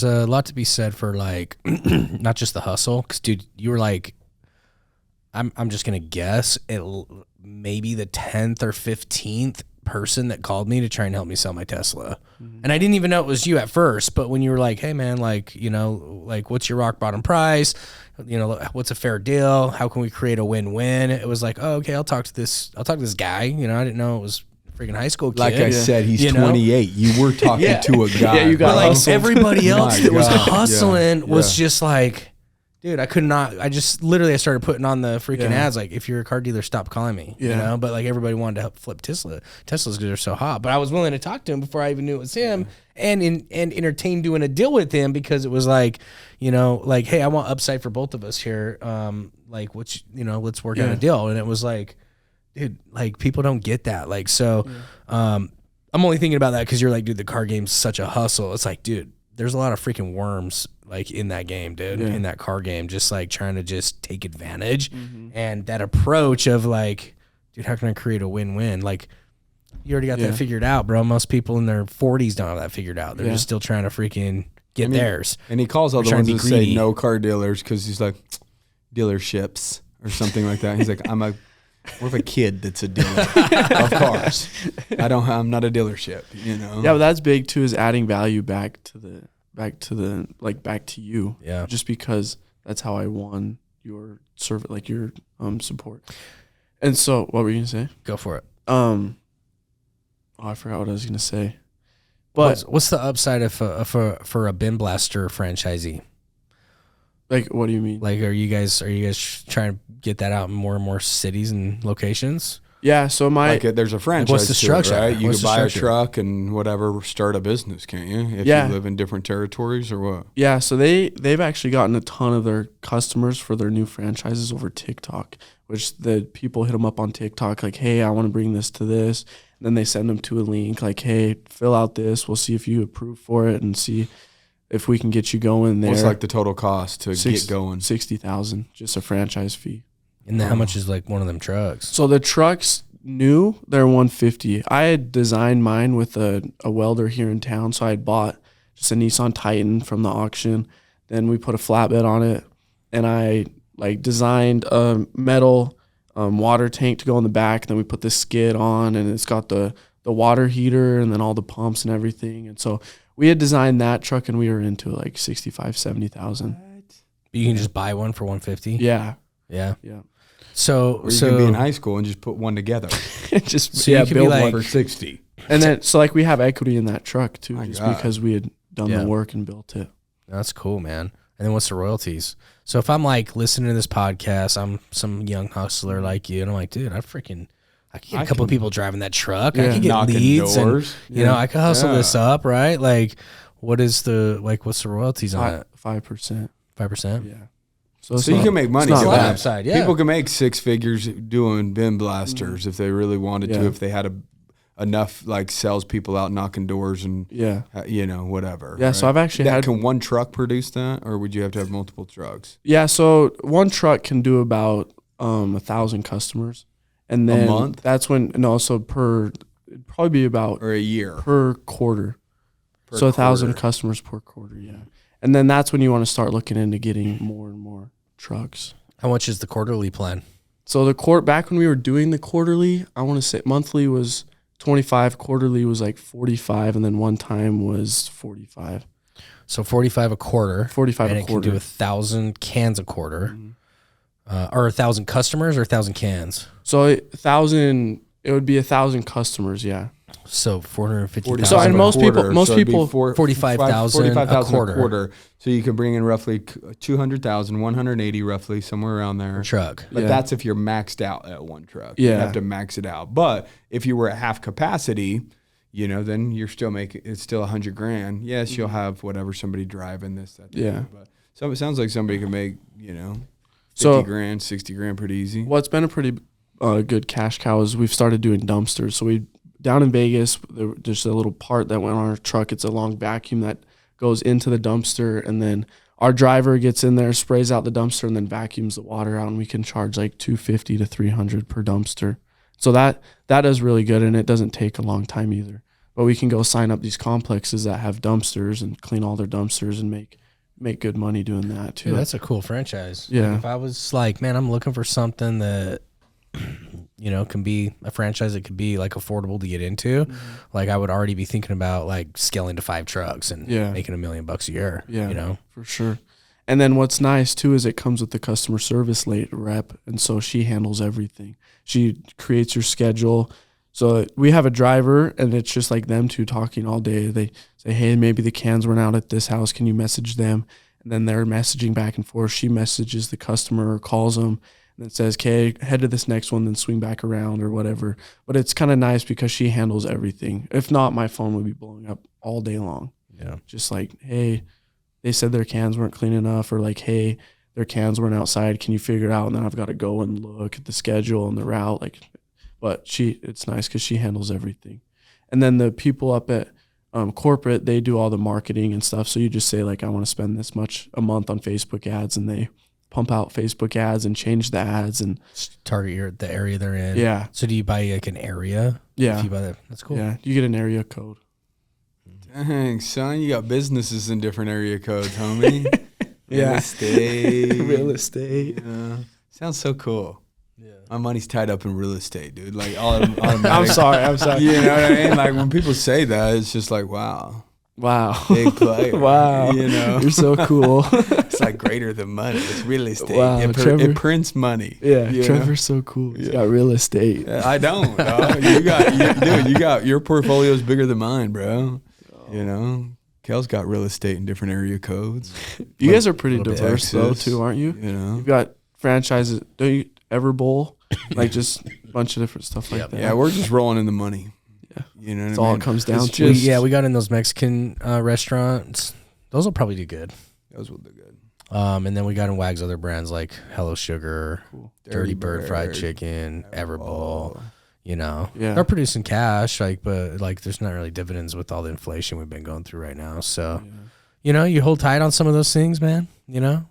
a lot to be said for, like, not just the hustle, because, dude, you were like, I'm just gonna guess maybe the 10th or 15th person that called me to try and help me sell my Tesla. And I didn't even know it was you at first, but when you were like, hey man, what's your rock bottom price? What's a fair deal? How can we create a win-win? It was like, oh, okay, I'll talk to this guy. I didn't know it was a freaking high school kid. Like I said, he's 28. You were talking to a guy. Yeah, you got like everybody else that was hustling Yeah. was just like, dude, I could not. I started putting on the freaking ads, like, if you're a car dealer, stop calling me. Yeah. But like, everybody wanted to help flip Teslas because they're so hot. But I was willing to talk to him before I even knew it was him, and entertain doing a deal with him, because it was like, hey, I want upside for both of us here. Let's work out a deal. And it was like, dude, like, people don't get that. Like, so, I'm only thinking about that because you're like, dude, the car game's such a hustle. It's like, dude, there's a lot of freaking worms like in that game, dude, Yeah. in that car game, just like trying to just take advantage. And that approach of like, dude, how can I create a win-win? Like, you already got that figured out, bro. Most people in their 40s don't have that figured out. They're just still trying to freaking get theirs. And he calls all the ones that say no car dealers because he's like, dealerships or something like that. He's like, we're of a kid that's a dealer of cars. I'm not a dealership, you know? Yeah, but that's big too, is adding value back to you. Yeah. Just because that's how I won your your support. And so what were you gonna say? Go for it. I forgot what I was gonna say. But what's the upside for a Bin Blaster franchisee? Like, what do you mean? Like, are you guys trying to get that out in more and more cities and locations? Yeah, so there's a franchise. What's the structure? Right? You can buy a truck and whatever, start a business, can't you? If you live in different territories or what? Yeah, so they've actually gotten a ton of their customers for their new franchises over TikTok, which the people hit them up on TikTok like, hey, I want to bring this to this. And then they send them to a link like, hey, fill out this. We'll see if you approve for it and see if we can get you going there. What's like the total cost to get going? $60,000, just a franchise fee. And then how much is like one of them trucks? So the trucks new, they're $150. I had designed mine with a welder here in town, so I had bought just a Nissan Titan from the auction. Then we put a flatbed on it, and I like designed a metal water tank to go in the back. Then we put this skid on, and it's got the water heater and then all the pumps and everything. And so we had designed that truck, and we were into like $65,000-$70,000. You can just buy one for $150. Yeah. Yeah. Yeah. Or you can be in high school and just put one together. Just you could build be like, one for 60. And then so like we have equity in that truck too, God. because we had done the work and built it. That's cool, man. And then what's the royalties? So if I'm like listening to this podcast, I'm some young hustler like you, and I'm like, dude, I could get a couple of people driving that truck. I could get knocking leads, doors. and you know, I could hustle this up, right? Like, what's the royalties on it? 5%. 5%. Yeah. So you can make money. It's not bad. Upside, yeah. People can make six figures doing bin blasters if they really wanted to. If they had enough like salespeople out knocking doors and whatever. Yeah. Right? So I've actually can one truck produce that, or would you have to have multiple trucks? Yeah. So one truck can do about 1,000 customers, and then a month. That's when it'd probably be about or a year per quarter. So 1,000 customers per quarter. Yeah. And then that's when you want to start looking into getting more and more trucks. How much is the quarterly plan? So back when we were doing the quarterly, I want to say monthly was 25, quarterly was like 45, and then one time was 45. So 45 a quarter. 45 and a quarter. And it can do 1,000 cans a quarter. Or 1,000 customers or 1,000 cans? So 1,000, it would be 1,000 customers, yeah. So 450,000. So and most people 45,000 a quarter. So you can bring in roughly 200,000, 180 roughly, somewhere around there. Truck. But that's if you're maxed out at one truck. Yeah. You have to max it out. But if you were at half capacity, then you're still making, it's still $100,000. Yes, you'll have whatever, somebody driving this, that. Yeah. But so it sounds like somebody can make, $50,000, $60,000 pretty easy. What's been a pretty good cash cow is we've started doing dumpsters. So down in Vegas, there's a little part that went on our truck. It's a long vacuum that goes into the dumpster, and then our driver gets in there, sprays out the dumpster, and then vacuums the water out, and we can charge like $250 to $300 per dumpster. So that is really good, and it doesn't take a long time either. But we can go sign up these complexes that have dumpsters and clean all their dumpsters and make good money doing that too. Dude, that's a cool franchise. Yeah. Like if I was like, man, I'm looking for something that can be a franchise that could be like affordable to get into. Like I would already be thinking about like scaling to 5 trucks and making $1 million a year. Yeah, for sure. And then what's nice too is it comes with the customer service rep, and so she handles everything. She creates your schedule. So we have a driver, and it's just like them two talking all day. They say, hey, maybe the cans run out at this house. Can you message them? And then they're messaging back and forth. She messages the customer or calls them. And it says, okay, head to this next one, then swing back around or whatever. But it's kind of nice because she handles everything. If not, my phone would be blowing up all day long. Yeah. Just like, hey, they said their cans weren't clean enough, or like, hey, their cans weren't outside. Can you figure it out? And then I've got to go and look at the schedule and the route. But it's nice because she handles everything. And then the people up at corporate, they do all the marketing and stuff. So you just say like, I want to spend this much a month on Facebook ads, and they pump out Facebook ads and change the ads and target the area they're in. Yeah. So do you buy like an area? Yeah. If you buy that, that's cool. Yeah. You get an area code. Dang, son, you got businesses in different area codes, homie. Yeah. Real estate. Real estate. Yeah. Sounds so cool. Yeah. My money's tied up in real estate, dude. Like automatic. I'm sorry. You know what I mean? Like when people say that, it's just like, wow. Big player. Wow. You know? You're so cool. It's like greater than money. It's real estate. Wow, It prints money. Yeah. You Trevor's so cool. He's got real estate. I don't. You got your portfolio's bigger than mine, bro. You know? Kale's got real estate in different area codes. You guys are pretty diverse though too, aren't you? You know? You've got franchises. Don't you ever bowl? Like just a bunch of different stuff like that. Yeah, we're just rolling in the money. Yeah. You know That's what I all mean? it comes down It's to. just- We got in those Mexican restaurants. Those will probably do good. Those will do good. And then we got in Wag's other brands like Hello Sugar, Dirty Bird Fried Chicken, Everbowl. You know, Yeah. they're producing cash, but there's not really dividends with all the inflation we've been going through right now. So, you know, you hold tight on some of those things, man. You know,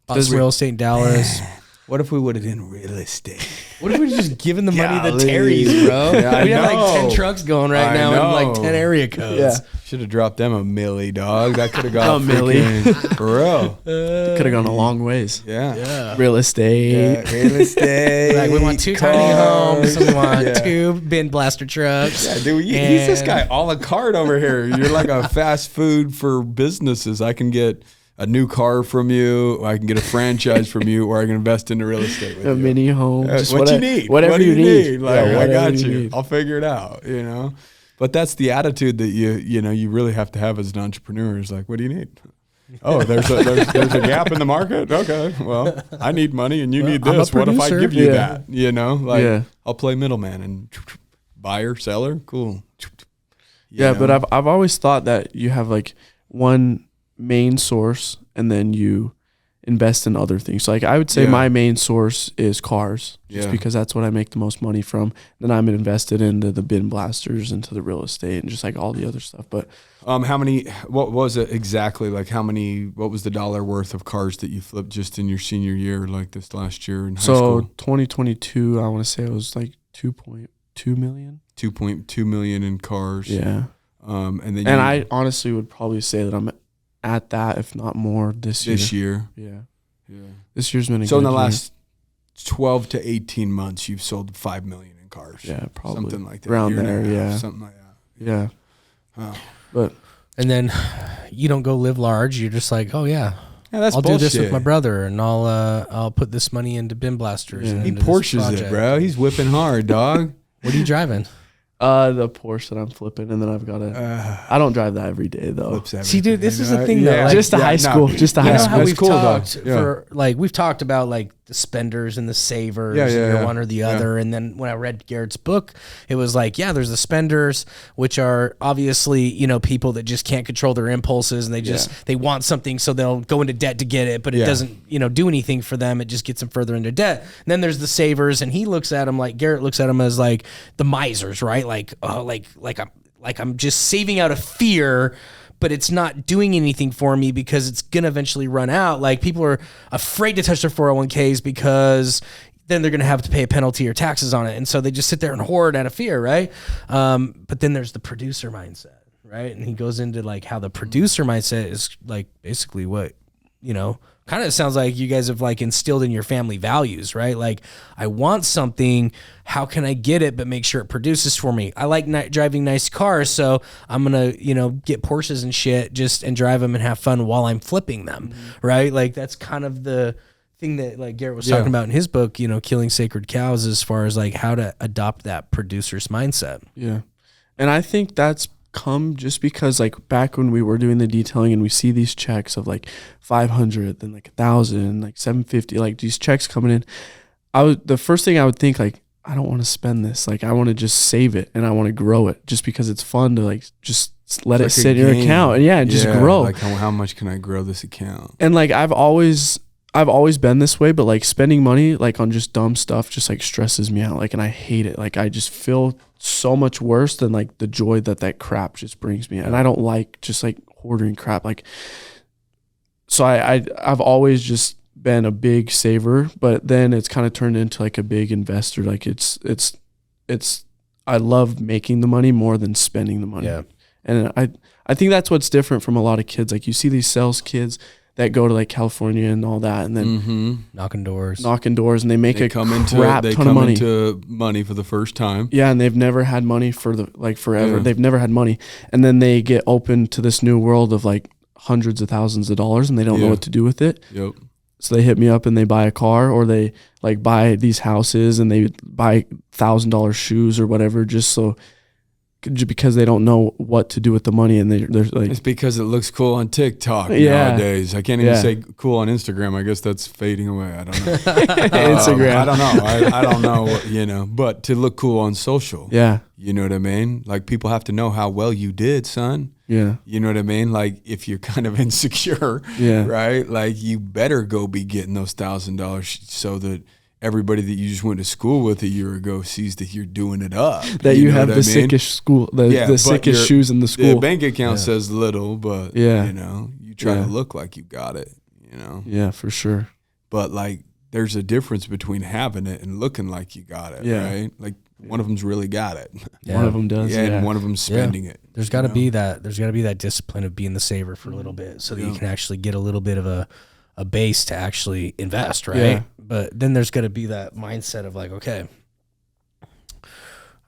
bought some real estate in Dallas. What if we would have done real estate? What if we just given the money to Golly. Terry's, bro? Yeah, we have I like 10 know. trucks going right now in like 10 area codes. Yeah. Should have dropped them a milli, dog. That could have got A milli. freaking- for real. Could have gone a long ways. Yeah. Real estate. Real estate. Like we want 2 tiny homes, we want 2 bin blaster trucks. Yeah, dude, he's this guy a la carte over here. You're like a fast food for businesses. I can get a new car from you, I can get a franchise from you, or I can invest into real estate with A you. mini home. Just What you need. Whatever What do you need. Like, Yeah, I got whatever you. need. I'll figure it out, you know? But that's the attitude that you really have to have as an entrepreneur is like, what do you need? Oh, there's a gap in the market? Okay, well, I need money and you need I'm a this. What if I producer. give you Yeah. that? You know? Like, Yeah. I'll play middleman and buyer, seller, cool. You Yeah, know? but I've always thought that you have like one main source and then you invest in other things. So like I would say my main source is cars, just because that's what I make the most money from. Then I'm invested into the bin blasters, into the real estate, and just like all the other stuff. But how many? What was it exactly? Like how many? What was the dollar worth of cars that you flipped just in your senior year, like this last year in high school? 2022, I want to say it was like 2.2 million. 2.2 million in cars. Yeah. And then I honestly would probably say that I'm at that, if not more, this year. Yeah. This year's been a So in good the year. last 12 to 18 months, you've sold 5 million in cars. Yeah, probably something like that. around Year and a there. half, Yeah. something like that. Yeah. Oh. But And then you don't go live large. You're just like, oh yeah, Yeah, that's I'll bullshit. do this with my brother, and I'll put this money into bin blasters. Yeah. And He into this Porsches it, project. bro. He's whipping hard, dog. What are you driving? the Porsche that I'm flipping, and then I've got I don't drive that every day though. Flips everything. See, dude, this is the thing though. Yeah. Like, Just a high school. Just a you high know school. how That's we've cool, though. talked Yeah. for we've talked about like the spenders and the savers, Yeah, and yeah, you're yeah. one or the other. And then when I read Garrett's book, it was like, yeah, there's the spenders, which are obviously people that just can't control their impulses, and they want something, so they'll go into debt to get it, but it doesn't do anything for them. It just gets them further into debt. And then there's the savers, and he looks at them like Garrett looks at them as like the misers, right? Like I'm just saving out of fear, but it's not doing anything for me because it's going to eventually run out. Like people are afraid to touch their 401ks because then they're going to have to pay a penalty or taxes on it. And so they just sit there and hoard out of fear. Right. But then there's the producer mindset, right? And he goes into like how the producer mindset is like basically what, kind of sounds like you guys have like instilled in your family values, right? Like I want something, how can I get it, but make sure it produces for me? I like driving nice cars, so I'm going to, get Porsches and shit and drive them and have fun while I'm flipping them, right? Like that's kind of the thing that like Garrett was talking about in his book, Killing Sacred Cows, as far as like how to adopt that producer's mindset. Yeah. And I think that's come just because like back when we were doing the detailing and we see these checks of like 500, then like 1,000, like 750, like these checks coming in, the first thing I would think like, I don't want to spend this. Like I want to just save it and I want to grow it just because it's fun to like just let it sit in your account and just grow. Like how much can I grow this account? And like I've always I've always been this way, but like spending money like on just dumb stuff just like stresses me out. Like, and I hate it. Like, I just feel so much worse than like the joy that crap just brings me. And I don't like just like hoarding crap. Like, so I've always just been a big saver, but then it's kind of turned into like a big investor. Like it's I love making the money more than spending the money. Yeah. And I think that's what's different from a lot of kids. Like, you see these sales kids that go to like California and all that, and then knocking doors, and they make ton of money. They come into money for the first time. Yeah, and they've never had money for forever. Yeah. They've never had money, and then they get open to this new world of like hundreds of thousands of dollars, and they don't know what to do with it. Yep. So they hit me up and they buy a car, or they like buy these houses and they buy $1,000 shoes or whatever, just because they don't know what to do with the money, and they're like, it's because it looks cool on TikTok nowadays. I can't even say cool on Instagram. I guess that's fading away. I don't know. Instagram. I don't know. I don't know what, but to look cool on social. Yeah. You know what I mean? Like, people have to know how well you did, son. Yeah. You know what I mean? Like, if you're kind of insecure, right? Like, you better go be getting those $1,000 so that everybody that you just went to school with a year ago sees that you're doing it up. That you have the sickest school, the sickest shoes in the school. The bank account says little, but you try to look like you got it, Yeah, for sure. But like, there's a difference between having it and looking like you got it, right? Like, one of them's really got it. One of them does. And one of them's spending it. There's got to be that. There's got to be that discipline of being the saver for a little bit, so that you can actually get a little bit of a base to actually invest, right? Yeah. But then there's got to be that mindset of like, okay,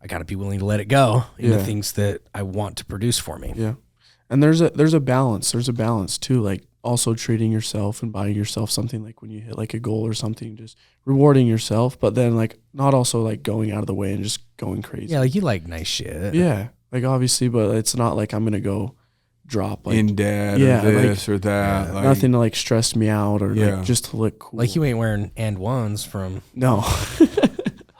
I got to be willing to let it go in the things that I want to produce for me. Yeah. And there's a balance. There's a balance too. Like, also treating yourself and buying yourself something, like when you hit like a goal or something, just rewarding yourself, but then like not also like going out of the way and just going crazy. Yeah, like you like nice shit. Yeah. Like, obviously, but it's not like I'm going to go drop like in debt or this or that. Yeah, like, nothing to like stress me out or like just to look cool. Like, you ain't wearing and ones from no.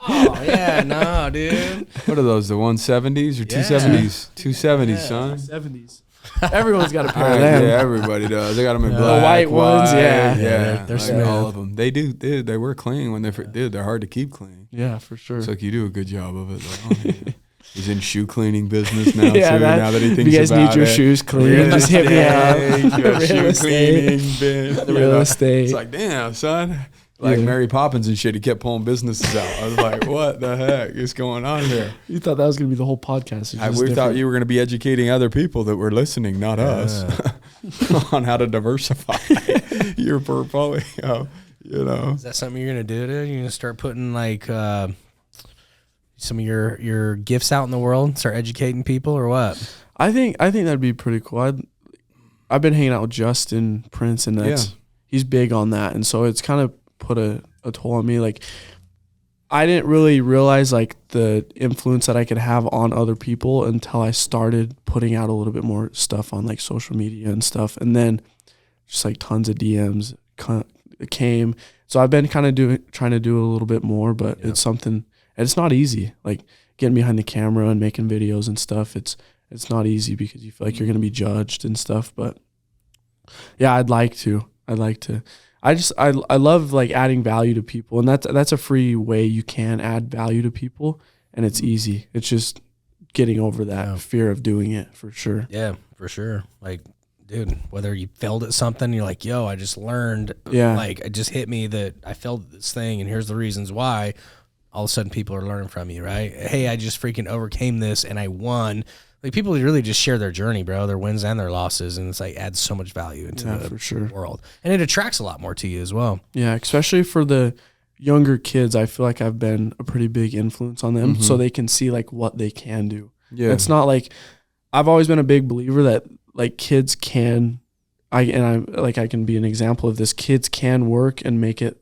Oh yeah, no, dude. What are those? The 170s or 270s? 270s, son. 270s. Everyone's got a pair of them. Yeah, everybody does. They got them in black, the white ones. Yeah, they're like all of them. They do. They were clean when they're hard to keep clean. Yeah, for sure. It's like, you do a good job of it. He's in shoe cleaning business now too. Now that he thinks about it. If you guys need your shoes cleaned, just hit me up. Shoe cleaning bin. The real estate. It's like, damn, son. Like Mary Poppins and shit, he kept pulling businesses out. I was like, what the heck is going on here? You thought that was going to be the whole podcast. We thought you were going to be educating other people that were listening, not us, on how to diversify your portfolio, Is that something you're going to do, dude? You're going to start putting like some of your gifts out in the world, start educating people, or what? I think that'd be pretty cool. I've been hanging out with Justin Prince, and he's big on that, and so it's kind of put a toll on me. Like, I didn't really realize like the influence that I could have on other people until I started putting out a little bit more stuff on like social media and stuff, and then just like tons of DMs came. So I've been kind of trying to do a little bit more, but it's something, and it's not easy. Like, getting behind the camera and making videos and stuff, it's not easy because you feel like you're going to be judged and stuff. But yeah, I'd like to. I love like adding value to people, and that's a free way you can add value to people, and it's easy. It's just getting over that fear of doing it, for sure. Yeah, for sure. Like, dude, whether you failed at something, you're like, yo, I just learned. Yeah. Like, it just hit me that I failed at this thing, and here's the reasons why. All of a sudden, people are learning from you, right? Hey, I just freaking overcame this, and I won. Like, people really just share their journey, bro, their wins and their losses, and it's like adds so much value into the world. And it attracts a lot more to you as well. Yeah, especially for the younger kids, I feel like I've been a pretty big influence on them, so they can see like what they can do. Yeah. It's not like, I've always been a big believer that like kids can, I can be an example of this. Kids can work and make it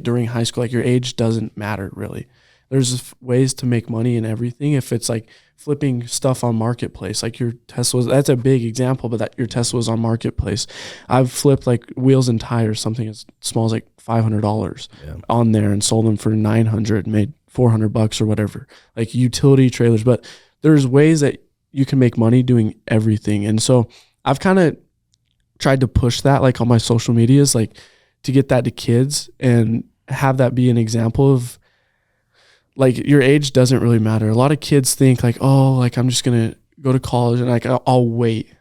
during high school. Like, your age doesn't matter really. There's ways to make money and everything. If it's like flipping stuff on Marketplace, like your Tesla, that's a big example, but that your Tesla is on Marketplace. I've flipped like wheels and tires, something as small as like $500 on there, and sold them for $900, made $400 or whatever, like utility trailers. But there's ways that you can make money doing everything. And so I've kind of tried to push that like on my social medias, like to get that to kids and have that be an example of, like, your age doesn't really matter. A lot of kids think like, oh, like I'm just going to go to college and like I'll wait.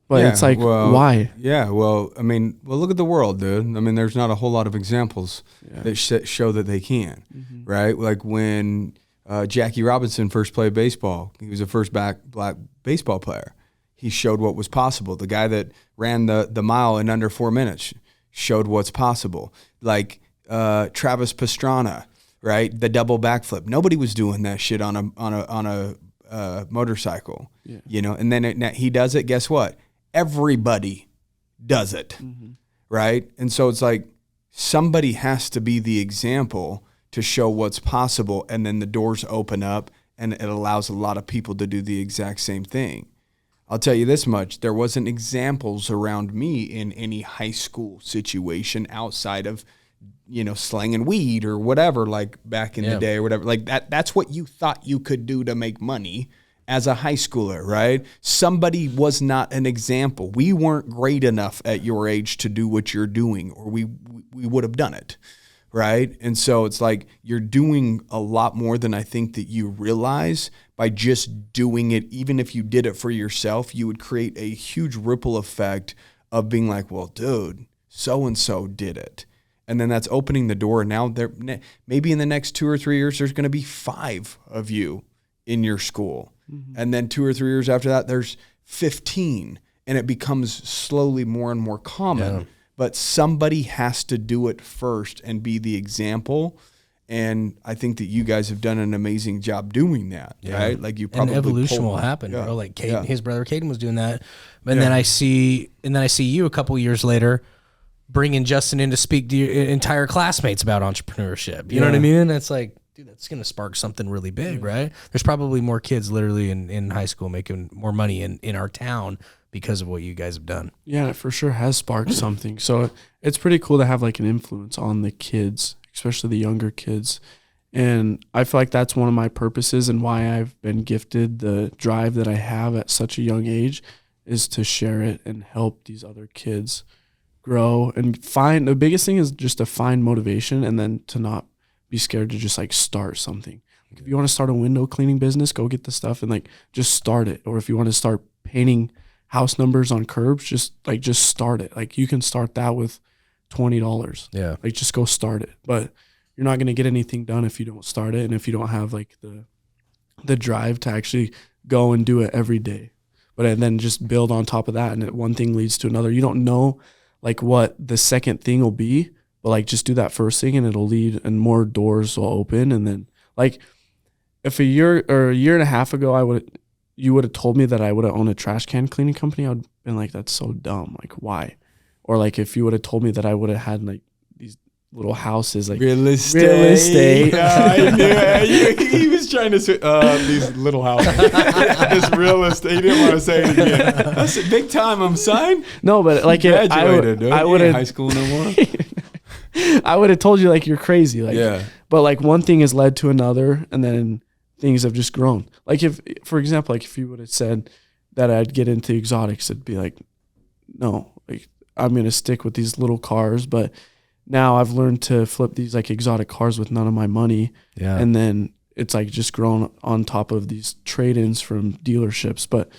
But it's like, why? Yeah, well, I mean, look at the world, dude. I mean, there's not a whole lot of examples that show that they can, right? Like when Jackie Robinson first played baseball, he was the first black baseball player. He showed what was possible. The guy that ran the mile in under 4 minutes showed what's possible. Like Travis Pastrana, right? The double backflip. Nobody was doing that shit on a motorcycle, you know. And then he does it. Guess what? Everybody does it, right? And so it's like somebody has to be the example to show what's possible, and then the doors open up and it allows a lot of people to do the exact same thing. I'll tell you this much, there wasn't examples around me in any high school situation outside of, you know, slanging weed or whatever, like back in the day or whatever. Like that's what you thought you could do to make money as a high schooler, right? Somebody was not an example. We weren't great enough at your age to do what you're doing, or we would have done it, right? And so it's like you're doing a lot more than I think that you realize by just doing it. Even if you did it for yourself, you would create a huge ripple effect of being like, well, dude, so-and-so did it. And then that's opening the door. Now maybe in the next 2 or 3 years, there's going to be 5 of you in your school. And then 2 or 3 years after that, there's 15, and it becomes slowly more and more common. Yeah. But somebody has to do it first and be the example. And I think that you guys have done an amazing job doing that, right? Like you probably and evolution will happen, bro. Like Caden, his brother Caden was doing that, and then I see you a couple years later bringing Justin in to speak to your entire classmates about entrepreneurship. You know what I mean? And it's like, dude, that's going to spark something really big, right? There's probably more kids literally in high school making more money in our town because of what you guys have done. Yeah, it for sure has sparked something. So it's pretty cool to have like an influence on the kids, especially the younger kids. And I feel like that's one of my purposes and why I've been gifted the drive that I have at such a young age is to share it and help these other kids grow and find. The biggest thing is just to find motivation and then to not be scared to just like start something. Like if you want to start a window cleaning business, go get the stuff and like just start it. Or if you want to start painting house numbers on curbs, just start it. Like you can start that with $20. Yeah. Like just go start it. But you're not going to get anything done if you don't start it and if you don't have like the drive to actually go and do it every day. But then just build on top of that, and one thing leads to another. You don't know like what the second thing will be, but like just do that first thing and it'll lead and more doors will open. And then like if a year and a half ago you would have told me that I would have owned a trash can cleaning company, I would have been like, that's so dumb. Like why? Or like if you would have told me that I would have had like these little houses, like real estate. I knew it. He was trying to say these little houses. This real estate. He didn't want to say it again. That's a big time. I'm signed. No, but like graduated. I would have high school no more. I would have told you like you're crazy. Like but like one thing has led to another, and then things have just grown. Like if, for example, like if you would have said that I'd get into exotics, it'd be like, no, like I'm gonna stick with these little cars, but now I've learned to flip these like exotic cars with none of my money. Yeah. And then it's like just grown on top of these trade-ins from dealerships. But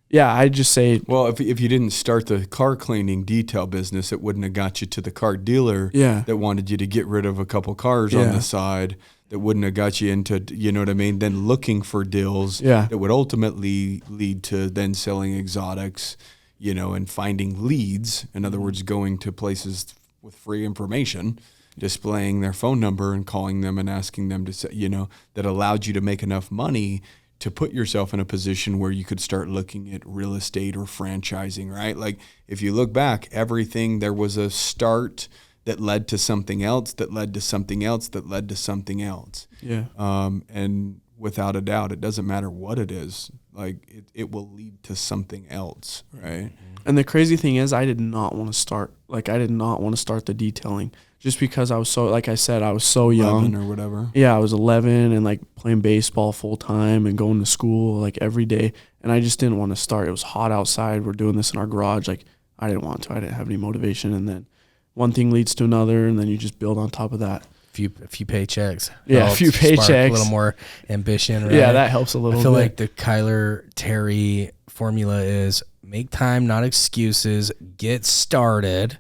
yeah, I just say, well, if you didn't start the car cleaning detail business, it wouldn't have got you to the car dealer that wanted you to get rid of a couple cars on the side. That wouldn't have got you into, you know what I mean? Then looking for deals that would ultimately lead to then selling exotics, you know, and finding leads. In other words, going to places with free information, displaying their phone number and calling them and asking them to say, you know, that allowed you to make enough money to put yourself in a position where you could start looking at real estate or franchising, right? Like if you look back, everything, there was a start that led to something else, that led to something else, that led to something else. Yeah. And without a doubt, it doesn't matter what it is, like it will lead to something else, right? And the crazy thing is I did not want to start. Like I did not want to start the detailing just because I was so, like I said, I was so young. 11 or whatever. Yeah, I was 11 and like playing baseball full time and going to school like every day. And I just didn't want to start. It was hot outside. We're doing this in our garage. Like I didn't want to. I didn't have any motivation. And then one thing leads to another, and then you just build on top of that. A few paychecks. Yeah, a few paychecks. A little more ambition, right? Yeah, that helps a little bit. I feel like the Kyler Terry formula is make time, not excuses. Get started.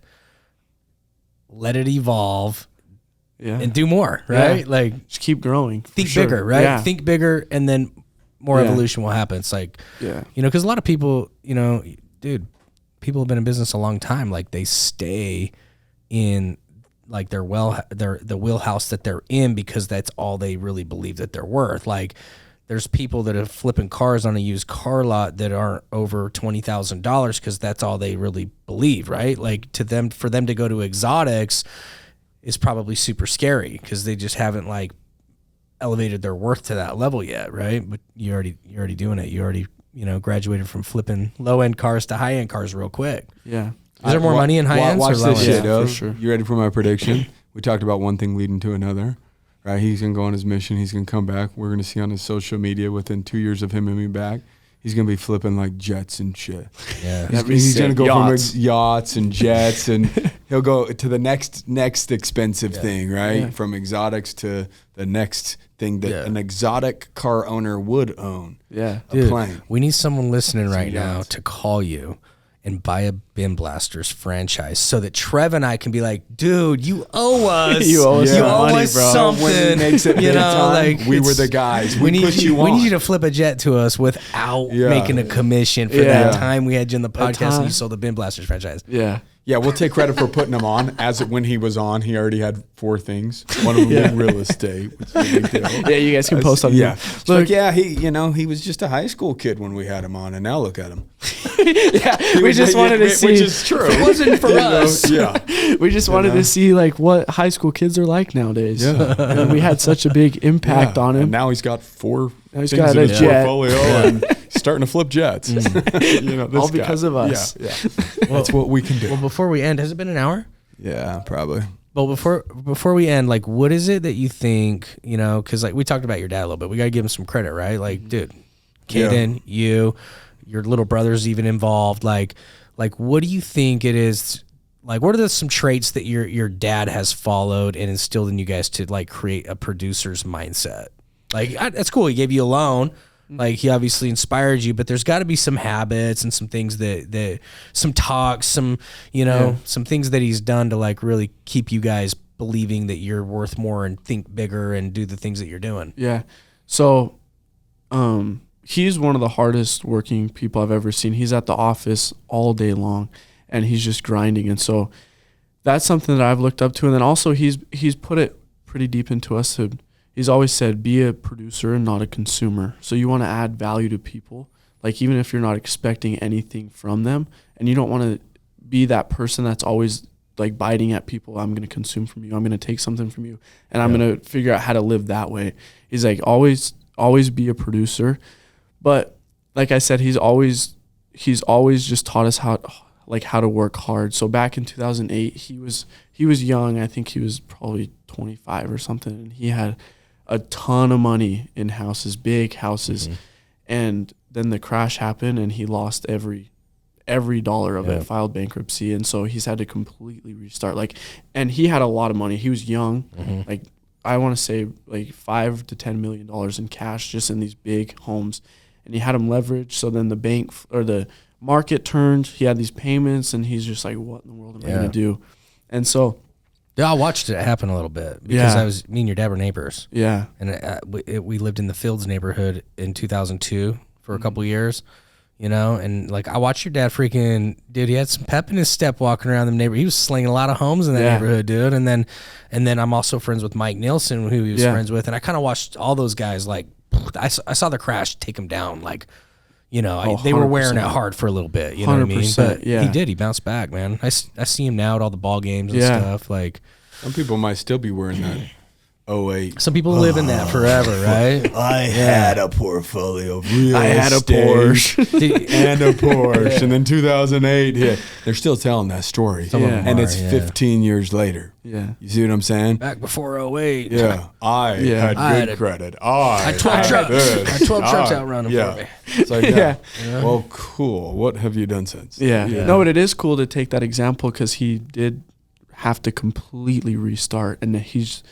Let it evolve. Yeah. And do more, right? Yeah. Like just keep growing. Think bigger, right? Yeah. Think bigger, and then more evolution will happen. It's like, because a lot of people, dude, people have been in business a long time. Like they stay in like the wheelhouse that they're in because that's all they really believe that they're worth. Like there's people that are flipping cars on a used car lot that aren't over $20,000 because that's all they really believe, right? Like for them to go to exotics is probably super scary because they just haven't like elevated their worth to that level yet, right? But you're already doing it. You already graduated from flipping low end cars to high end cars real quick. Yeah. Is there more money in high ends? Watch or low this shit, for sure. You ready for my prediction? We talked about one thing leading to another, right? He's gonna go on his mission. He's gonna come back. We're gonna see on his social media within 2 years of him being back, he's gonna be flipping like jets and shit. Yeah, he's gonna go from yachts and jets, and he'll go to the next expensive thing, right? Yeah. From exotics to the next thing that an exotic car owner would own. Yeah, a plane. We need someone listening right now to call you and buy a Bin Blasters franchise so that Trev and I can be like, dude, you owe us. you owe us, money, bro. Something. When he makes it we were the guys. We need you to flip a jet to us without making a commission for that time we had you in the podcast and you sold the Bin Blasters franchise. Yeah. Yeah, we'll take credit for putting him on. When he was on, he already had 4 things. One of them being real estate, which is a big deal. Yeah, you guys can post on him. Look, he was just a high school kid when we had him on, and now look at him. We just wanted to see. Which is true. It wasn't for us. We just wanted to see like what high school kids are like nowadays. Yeah. And we had such a big impact on him. And now he's got 4 things in his jet. portfolio and starting to flip jets. All because of us. Yeah. That's what we can do. Well, before we end, has it been an hour? Yeah, probably. Well, before we end, like, what is it that you think, because like we talked about your dad a little bit. We got to give him some credit, right? Like, dude, Caden, your little brother's even involved. Like, what do you think it is? Like, what are some traits that your dad has followed and instilled in you guys to like create a producer's mindset? Like, that's cool. He gave you a loan. Like, he obviously inspired you, but there's got to be some habits and some things that some talks, some things that he's done to like really keep you guys believing that you're worth more and think bigger and do the things that you're doing. Yeah. So, he's one of the hardest working people I've ever seen. He's at the office all day long and he's just grinding. And so that's something that I've looked up to. And then also he's put it pretty deep into us. He's always said, be a producer and not a consumer. So you want to add value to people, like even if you're not expecting anything from them, and you don't want to be that person that's always like biting at people. I'm going to consume from you. I'm going to take something from you, and I'm going to figure out how to live that way. He's like, always be a producer. But like I said, he's always just taught us how to work hard. So back in 2008, he was young. I think he was probably 25 or something, and he had a ton of money in houses, big houses. Mm-hmm. And then the crash happened and he lost every dollar of it, filed bankruptcy. And so he's had to completely restart. Like, and he had a lot of money. He was young. Mm-hmm. Like, I want to say like $5 to $10 million in cash just in these big homes. And he had them leveraged. So then the bank or the market turned, he had these payments and he's just like, what in the world am I going to do? And so, yeah, I watched it happen a little bit because me and your dad were neighbors. Yeah. And we lived in the Fields neighborhood in 2002 for a couple of years, and like I watched your dad dude, he had some pep in his step walking around the neighborhood. He was slinging a lot of homes in that neighborhood, dude. And then I'm also friends with Mike Nielsen, who he was friends with. And I kind of watched all those guys, like, I saw the crash take him down, like, they were wearing it hard for a little bit, you know what I mean? But he bounced back, man. I see him now at all the ball games and stuff. Like, some people might still be wearing that 08. Some people live in that forever, right? I had a portfolio of real estate. I had a Porsche. And a Porsche. And then 2008 they're still telling that story. And it's 15 years later. Yeah. You see what I'm saying? Back before 08. Yeah. I had good credit. I had 12 trucks. I had 12 trucks out running for me. It's like, well, cool. What have you done since? Yeah. No, but it is cool to take that example because he did have to completely restart. And he's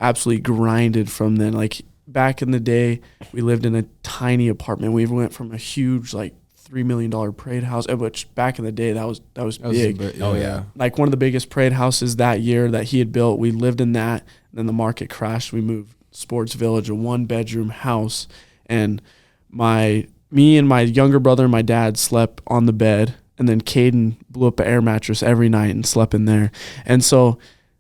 absolutely grinded from then. Like back in the day, we lived in a tiny apartment. We went from a huge like $3 million parade house, which back in the day that was big. Oh yeah, like one of the biggest parade houses that year that he had built. We lived in that. And then the market crashed. We moved Sports Village, a 1-bedroom house, and me and my younger brother and my dad slept on the bed, and then Caden blew up an air mattress every night and slept in there. And so,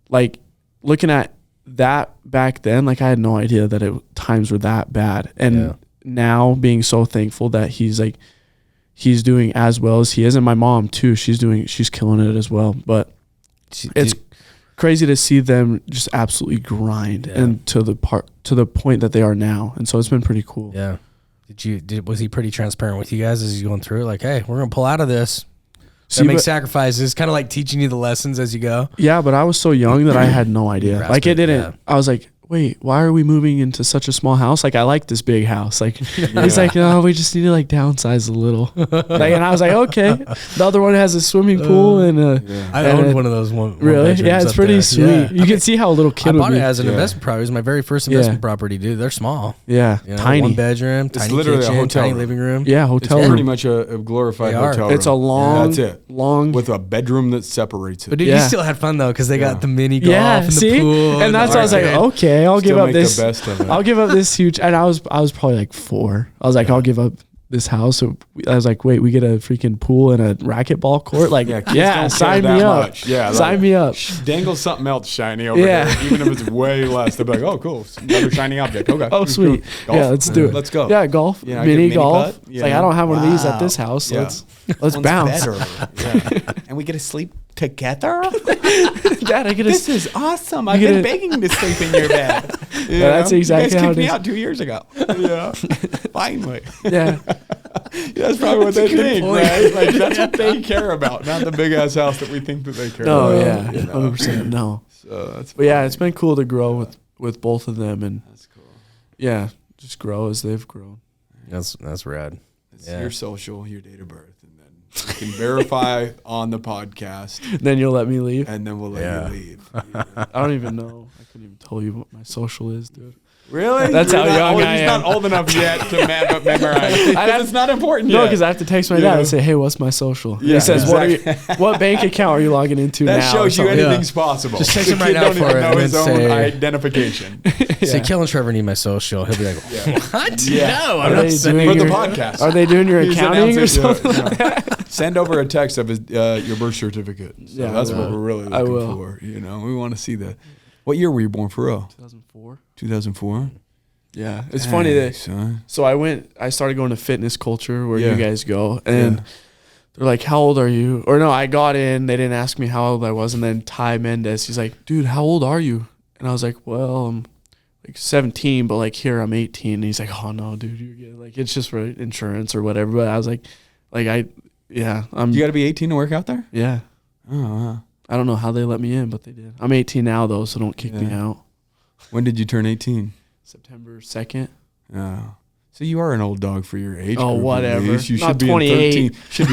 like, looking at that back then, like, I had no idea that times were that bad. And now being so thankful that he's doing as well as he is, and my mom too, she's killing it as well. But it's crazy to see them just absolutely grind and to the point that they are now. And so it's been pretty cool. Yeah. Was he pretty transparent with you guys as he's going through it? Like, hey, we're going to pull out of this. Make sacrifices, kind of like teaching you the lessons as you go. Yeah, but I was so young that I had no idea. Like it didn't. Yeah. I was like, wait, why are we moving into such a small house? Like, I like this big house. Like, he's like, no, we just need to like downsize a little. Like, and I was like, okay. The other one has a swimming pool and I owned one of those one. Really? Yeah, it's pretty sweet. Yeah. You can see how a little kid would be. I bought it as an investment property. It was my very first investment property, dude. They're small. Yeah, tiny. 1 bedroom, tiny literally kitchen, a hotel tiny living room. Yeah, hotel It's pretty much a glorified hotel room. It's a long, that's it. Long with a bedroom that separates it. But dude, you still had fun though, because they got the mini golf and the pool. And that's why I was like, okay, I'll give up this. Best of it. I'll give up this huge, and I was probably like 4. I was like, I'll give up this house. So I was like, wait, we get a freaking pool and a racquetball court? Like, sign me up. Much. Yeah, sign me up. Dangle something else shiny over there, even if it's way less. They'll be like, oh, cool, another shiny object. Okay. Oh, sweet. Golf. Yeah, let's do it. Let's go. Yeah, golf. Yeah, mini golf. It's like, I don't have one of these at this house. So let's bounce. And we get to sleep together. Dad, this is awesome. I've been begging to sleep in your bed. That's exactly how it is. You guys kicked me out 2 years ago. Yeah. Finally. Yeah. That's probably what they think, right? Like, that's what they care about, not the big ass house that we think that they care about. No, yeah. 100% no. So that's but yeah, it's been cool to grow with both of them, and that's cool. Yeah, just grow as they've grown. That's rad. It's your social, your date of birth, and then you can verify on the podcast. Then you'll let me leave, and then we'll let you leave. Yeah. I don't even know. I couldn't even tell you what my social is, dude. Really? That's how young I am. He's not old enough yet to memorize. It's not important yet. No, because I have to text my dad and say, hey, what's my social? Yeah, he says, what bank account are you logging into now? That shows you anything's possible. Just text him right now for it. Know his own identification. Say, Kale and Trevor need my social. He'll be like, what? Yeah. No, I'm not sending for the podcast. Are they doing your accounting or something like that? Send over a text of your birth certificate. So that's what we're really looking for. You know, we want to see that. What year were you born for real? 2004. 2004? Yeah, it's funny that. So I started going to Fitness Culture where you guys go, and they're like, "How old are you?" Or no, I got in. They didn't ask me how old I was, and then Ty Mendez, he's like, "Dude, how old are you?" And I was like, "Well, I'm like 17, but like here I'm 18." And he's like, "Oh no, dude, you're good. Like it's just for insurance or whatever." But I was like, I'm. You got to be 18 to work out there? Yeah. Oh, wow. I don't know how they let me in, but they did. I'm 18 now though, so don't kick me out. When did you turn 18? September 2nd. Oh. So you are an old dog for your age. Oh, whatever. You should be 28. In 13.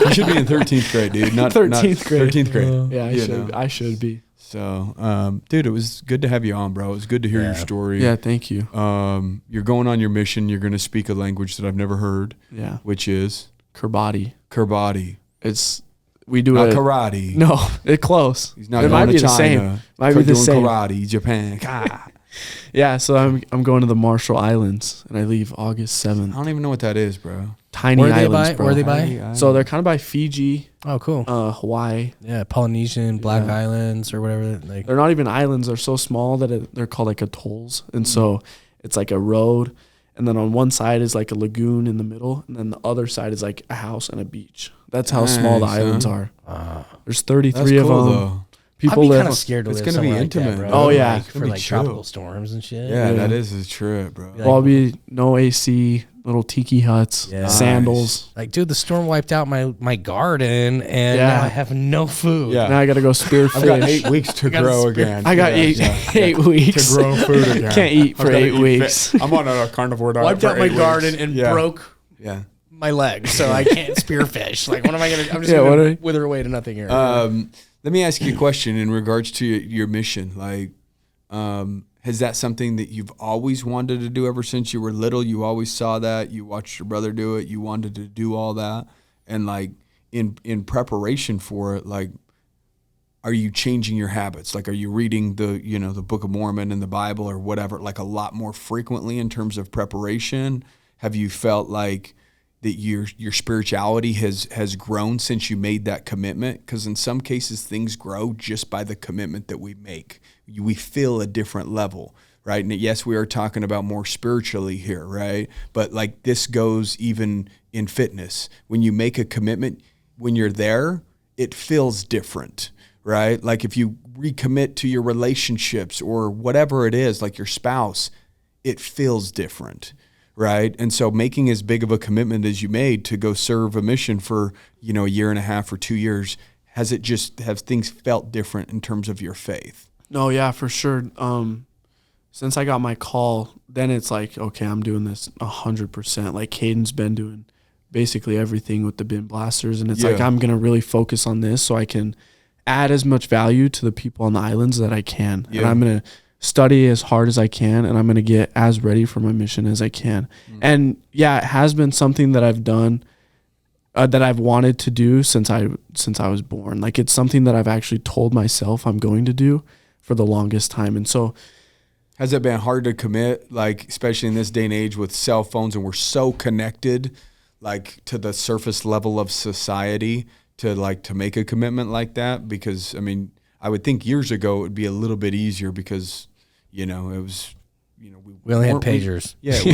You should be in 13th grade, dude. Not 13th grade. 13th grade. Yeah, I should be. So, dude, it was good to have you on, bro. It was good to hear your story. Yeah, thank you. You're going on your mission. You're going to speak a language that I've never heard. Yeah. Which is? Kirbati. We do not karate. No, it's close. He's not. It might be the China. same. Might be the same. Karate, Japan. Yeah, so I'm going to the Marshall Islands, and I leave August 7th. I don't even know what that is, bro. Tiny islands, bro. Where are they by? So they're kind of by Fiji. Oh, cool. Hawaii. Yeah, Polynesian, Black Islands, or whatever. Like, they're not even islands. They're so small that they're called like atolls, and so it's like a road. And then on one side is like a lagoon in the middle, and then the other side is like a house and a beach. That's how small the islands are. There's 33 of them. Though. People live. Kind of scared to live. It's gonna be intimate, like that, bro. Oh yeah, like, for like tropical storms and shit. Yeah, that is a trip, bro. Well, I'll be no AC, little tiki huts, sandals. Like, dude, the storm wiped out my garden, and now I have no food. Yeah. Now I gotta go spear fish. I've got 8 weeks to grow again. I got 8 weeks to grow food again. Can't eat for 8 weeks. I'm on a carnivore diet. Wiped out my garden and broke. Yeah. my leg, so I can't spearfish. Like, what am I gonna? I'm just gonna wither away to nothing here. Let me ask you a question in regards to your mission. Like, is that something that you've always wanted to do ever since you were little? You always saw that. You watched your brother do it. You wanted to do all that, and like in preparation for it, like, are you changing your habits? Like, are you reading the Book of Mormon and the Bible or whatever, like a lot more frequently in terms of preparation? Have you felt like that your spirituality has grown since you made that commitment? Because in some cases, things grow just by the commitment that we make. We feel a different level, right? And yes, we are talking about more spiritually here, right? But like this goes even in fitness. When you make a commitment, when you're there, it feels different, right? Like if you recommit to your relationships or whatever it is, like your spouse, it feels different, right? And so making as big of a commitment as you made to go serve a mission for, a year and a half or 2 years, have things felt different in terms of your faith? No, yeah, for sure. Since I got my call, then it's like, okay, I'm doing this 100%. Like Caden's been doing basically everything with the bin blasters, and it's like I'm going to really focus on this so I can add as much value to the people on the islands that I can. And I'm going to study as hard as I can, and I'm going to get as ready for my mission as I can. And yeah, it has been something that I've done, that I've wanted to do since I was born. Like it's something that I've actually told myself I'm going to do for the longest time. And so has it been hard to commit, like especially in this day and age with cell phones, and we're so connected like to the surface level of society, to make a commitment like that? Because I mean, I would think years ago it would be a little bit easier because, it was, we only had pagers. Page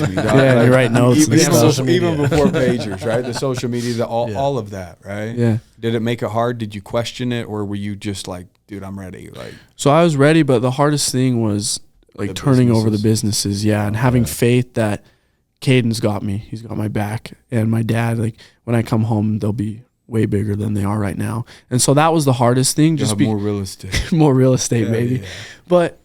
me. Dog. Yeah, you write notes and stuff. Even before pagers, right? The social media, all of that, right? Yeah. Did it make it hard? Did you question it, or were you just like, dude, I'm ready? Like, so I was ready, but the hardest thing was like turning over the businesses, and having faith that Caden's got me. He's got my back, and my dad. Like when I come home, they'll be way bigger than they are right now. And so that was the hardest thing. Just more real estate, more real estate, maybe. Yeah. But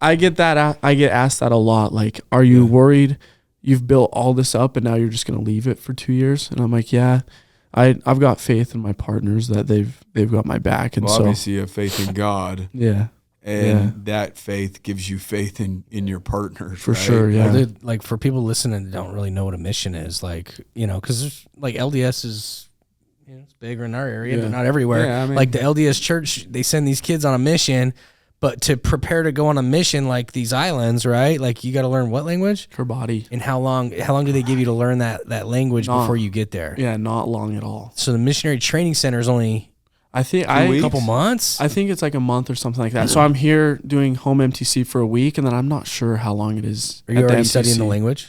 I get that. I get asked that a lot. Like, are you worried you've built all this up and now you're just going to leave it for 2 years? And I'm like, yeah, I've got faith in my partners that they've got my back. And so obviously you have faith in God. And that faith gives you faith in your partners. For sure. Yeah. Well, like for people listening that don't really know what a mission is, like, cause like LDS is, it's bigger in our area, but not everywhere. Yeah, I mean, like the LDS church, they send these kids on a mission, but to prepare to go on a mission like these islands, right? Like you got to learn what language? Kerbati. And how long do they give you to learn that language before you get there? Yeah, not long at all. So the missionary training center is only a couple months? I think it's like a month or something like that. So I'm here doing home MTC for a week, and then I'm not sure how long it is. Are you already studying the language?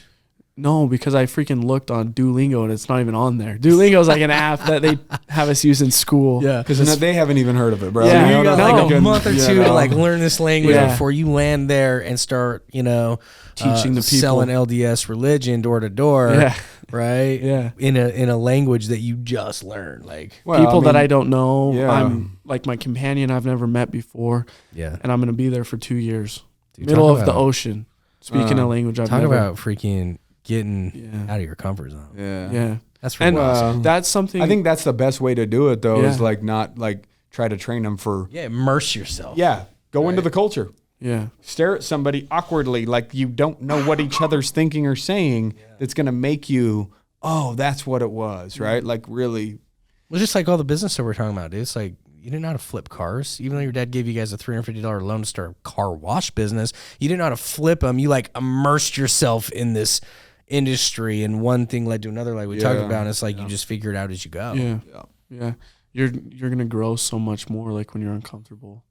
No, because I freaking looked on Duolingo and it's not even on there. Duolingo is like an app that they have us use in school. Yeah, because they haven't even heard of it, bro. Yeah, you got like a month or two to like learn this language before you land there and start, teaching the people, selling LDS religion door to door, right? Yeah, in a language that you just learned, like people that I don't know. Yeah. I'm like my companion I've never met before. Yeah, and I'm gonna be there for 2 years, middle of the ocean, speaking a language I've never. Talk about freaking getting out of your comfort zone. Yeah. That's really awesome. That's something. I think that's the best way to do it, though, is like not like try to train them for. Yeah, immerse yourself. Yeah, go into the culture. Yeah. Stare at somebody awkwardly like you don't know what each other's thinking or saying. That's going to make you, oh, that's what it was, right? Like really. Well, just like all the business that we're talking about, dude. It's like you didn't know how to flip cars. Even though your dad gave you guys a $350 loan to start a car wash business, you didn't know how to flip them. You like immersed yourself in this industry, and one thing led to another, like we talked about, and it's like you just figure it out as you go. Yeah. You're gonna grow so much more like when you're uncomfortable,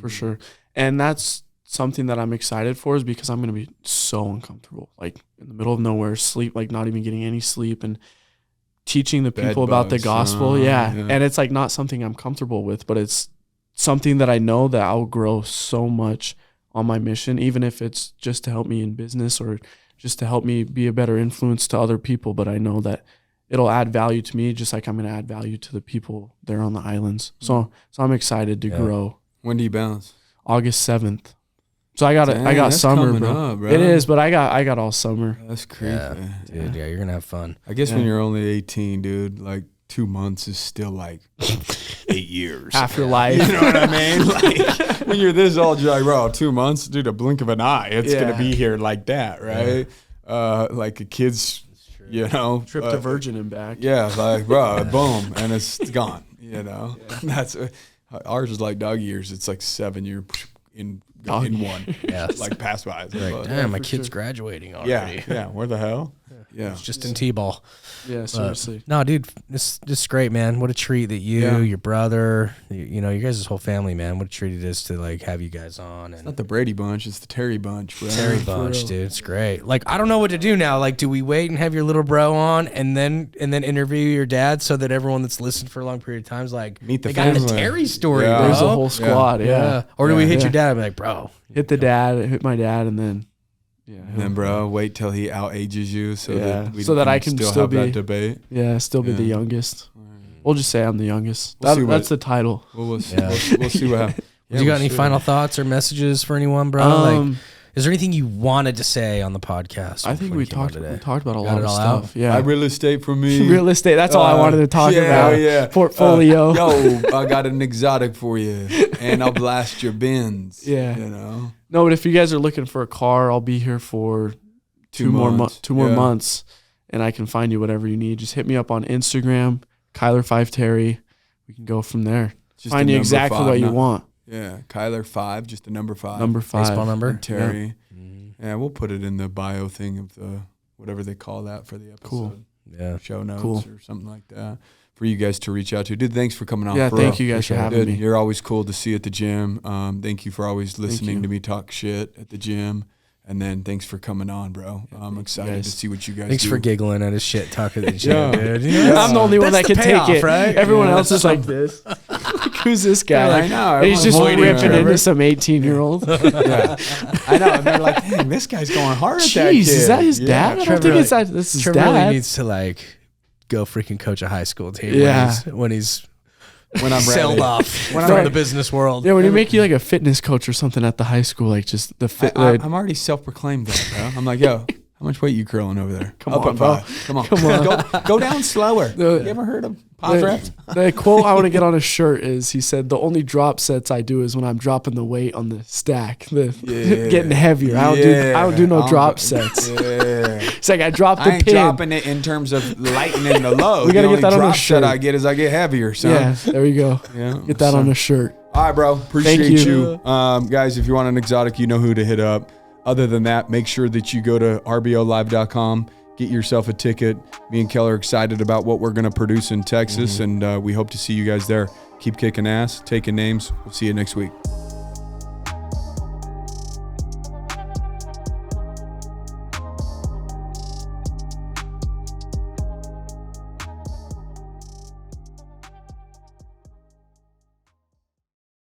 for sure. And that's something that I'm excited for, is because I'm gonna be so uncomfortable, like in the middle of nowhere, sleep, like not even getting any sleep, and teaching the people about the gospel. And it's like not something I'm comfortable with, but it's something that I know that I'll grow so much on my mission, even if it's just to help me in business or just to help me be a better influence to other people. But I know that it'll add value to me, just like I'm going to add value to the people there on the islands. So I'm excited to grow. When do you bounce? August 7th. So I got summer, bro. It is, but I got all summer. That's crazy. Yeah, dude. Yeah, you're gonna have fun. I guess when you're only 18, dude, like 2 months is still like 8 years. Half your life. You know what I mean? Like when you're this old, you're like, bro, 2 months, dude, a blink of an eye, it's gonna be here like that, right? Like a kid's, you know, trip to Virgin and back. Yeah, like bro, boom, and it's gone. You know, that's ours is like dog years. It's like 7 year in one. Yeah, like pass by. Like, damn, my kid's graduating already. Yeah. Where the hell? Yeah, it's just in T-ball. Yeah, seriously. No, dude, this is great, man. What a treat that your brother, you know, you guys' whole family, man. What a treat it is to like have you guys on. And it's not the Brady bunch, it's the Terry bunch, bro. Terry bunch, dude. It's great. Like, I don't know what to do now. Like, do we wait and have your little bro on and then interview your dad so that everyone that's listened for a long period of time is like, meet the family. Got the Terry story, bro. There's a whole squad, Or do we hit your dad and be like, bro? Hit the dad, hit my dad, and then and then bro, wait till he out ages you so that I can still have be that debate. Yeah, still be the youngest. We'll just say I'm the youngest. That's the title. We'll see what happens. You got any final thoughts or messages for anyone, bro? Is there anything you wanted to say on the podcast? I think we talked about a lot of stuff. Out. Yeah, real estate for me. Real estate. That's all I wanted to talk about. Yeah, portfolio. I got an exotic for you, and I'll blast your bins. Yeah, you know. No, but if you guys are looking for a car, I'll be here for two more months, and I can find you whatever you need. Just hit me up on Instagram, Kyler5Terry. We can go from there. Find you exactly what you want. Yeah, Kyler5, just the number 5. Number 5. Baseball number. And Terry. Yeah, we'll put it in the bio thing of the whatever they call that for the episode. Cool. Yeah, show notes or something like that for you guys to reach out to. Dude, thanks for coming on. Yeah, thank you guys for having me. You're always cool to see at the gym. Thank you for always listening to me talk shit at the gym. And then thanks for coming on, bro. I'm excited to see what you guys do. Thanks for giggling at his shit talk at the gym, dude. I'm the only one that can take it. Right? Everyone else is like this. Like, who's this guy? I know. He's just ripping into some 18-year-old. I know. And they're like, dang, this guy's going hard at that kid. Jeez, is that his dad? I don't think it's that. This is Trevor dad. really needs to like go freaking coach a high school team when I'm sailed off from the business world. Yeah, when you make you like a fitness coach or something at the high school, like just the fit. I'm already self-proclaimed though, bro. I'm like, yo, how much weight you curling over there? Come on, bro. Come on. Go down slower. You ever heard of pause reps? The quote I want to get on a shirt is, he said, the only drop sets I do is when I'm dropping the weight on the stack, getting heavier. I don't do no drop sets. It's like I drop the pin. I ain't dropping it in terms of lightening the load. We got to get that on a shirt. The I get is I get heavier, son. Yeah, there you go. Get that on a shirt. All right, bro. Appreciate you. Guys, if you want an exotic, you know who to hit up. Other than that, make sure that you go to rbolive.com, get yourself a ticket. Me and Keller are excited about what we're going to produce in Texas, and we hope to see you guys there. Keep kicking ass, taking names. We'll see you next week.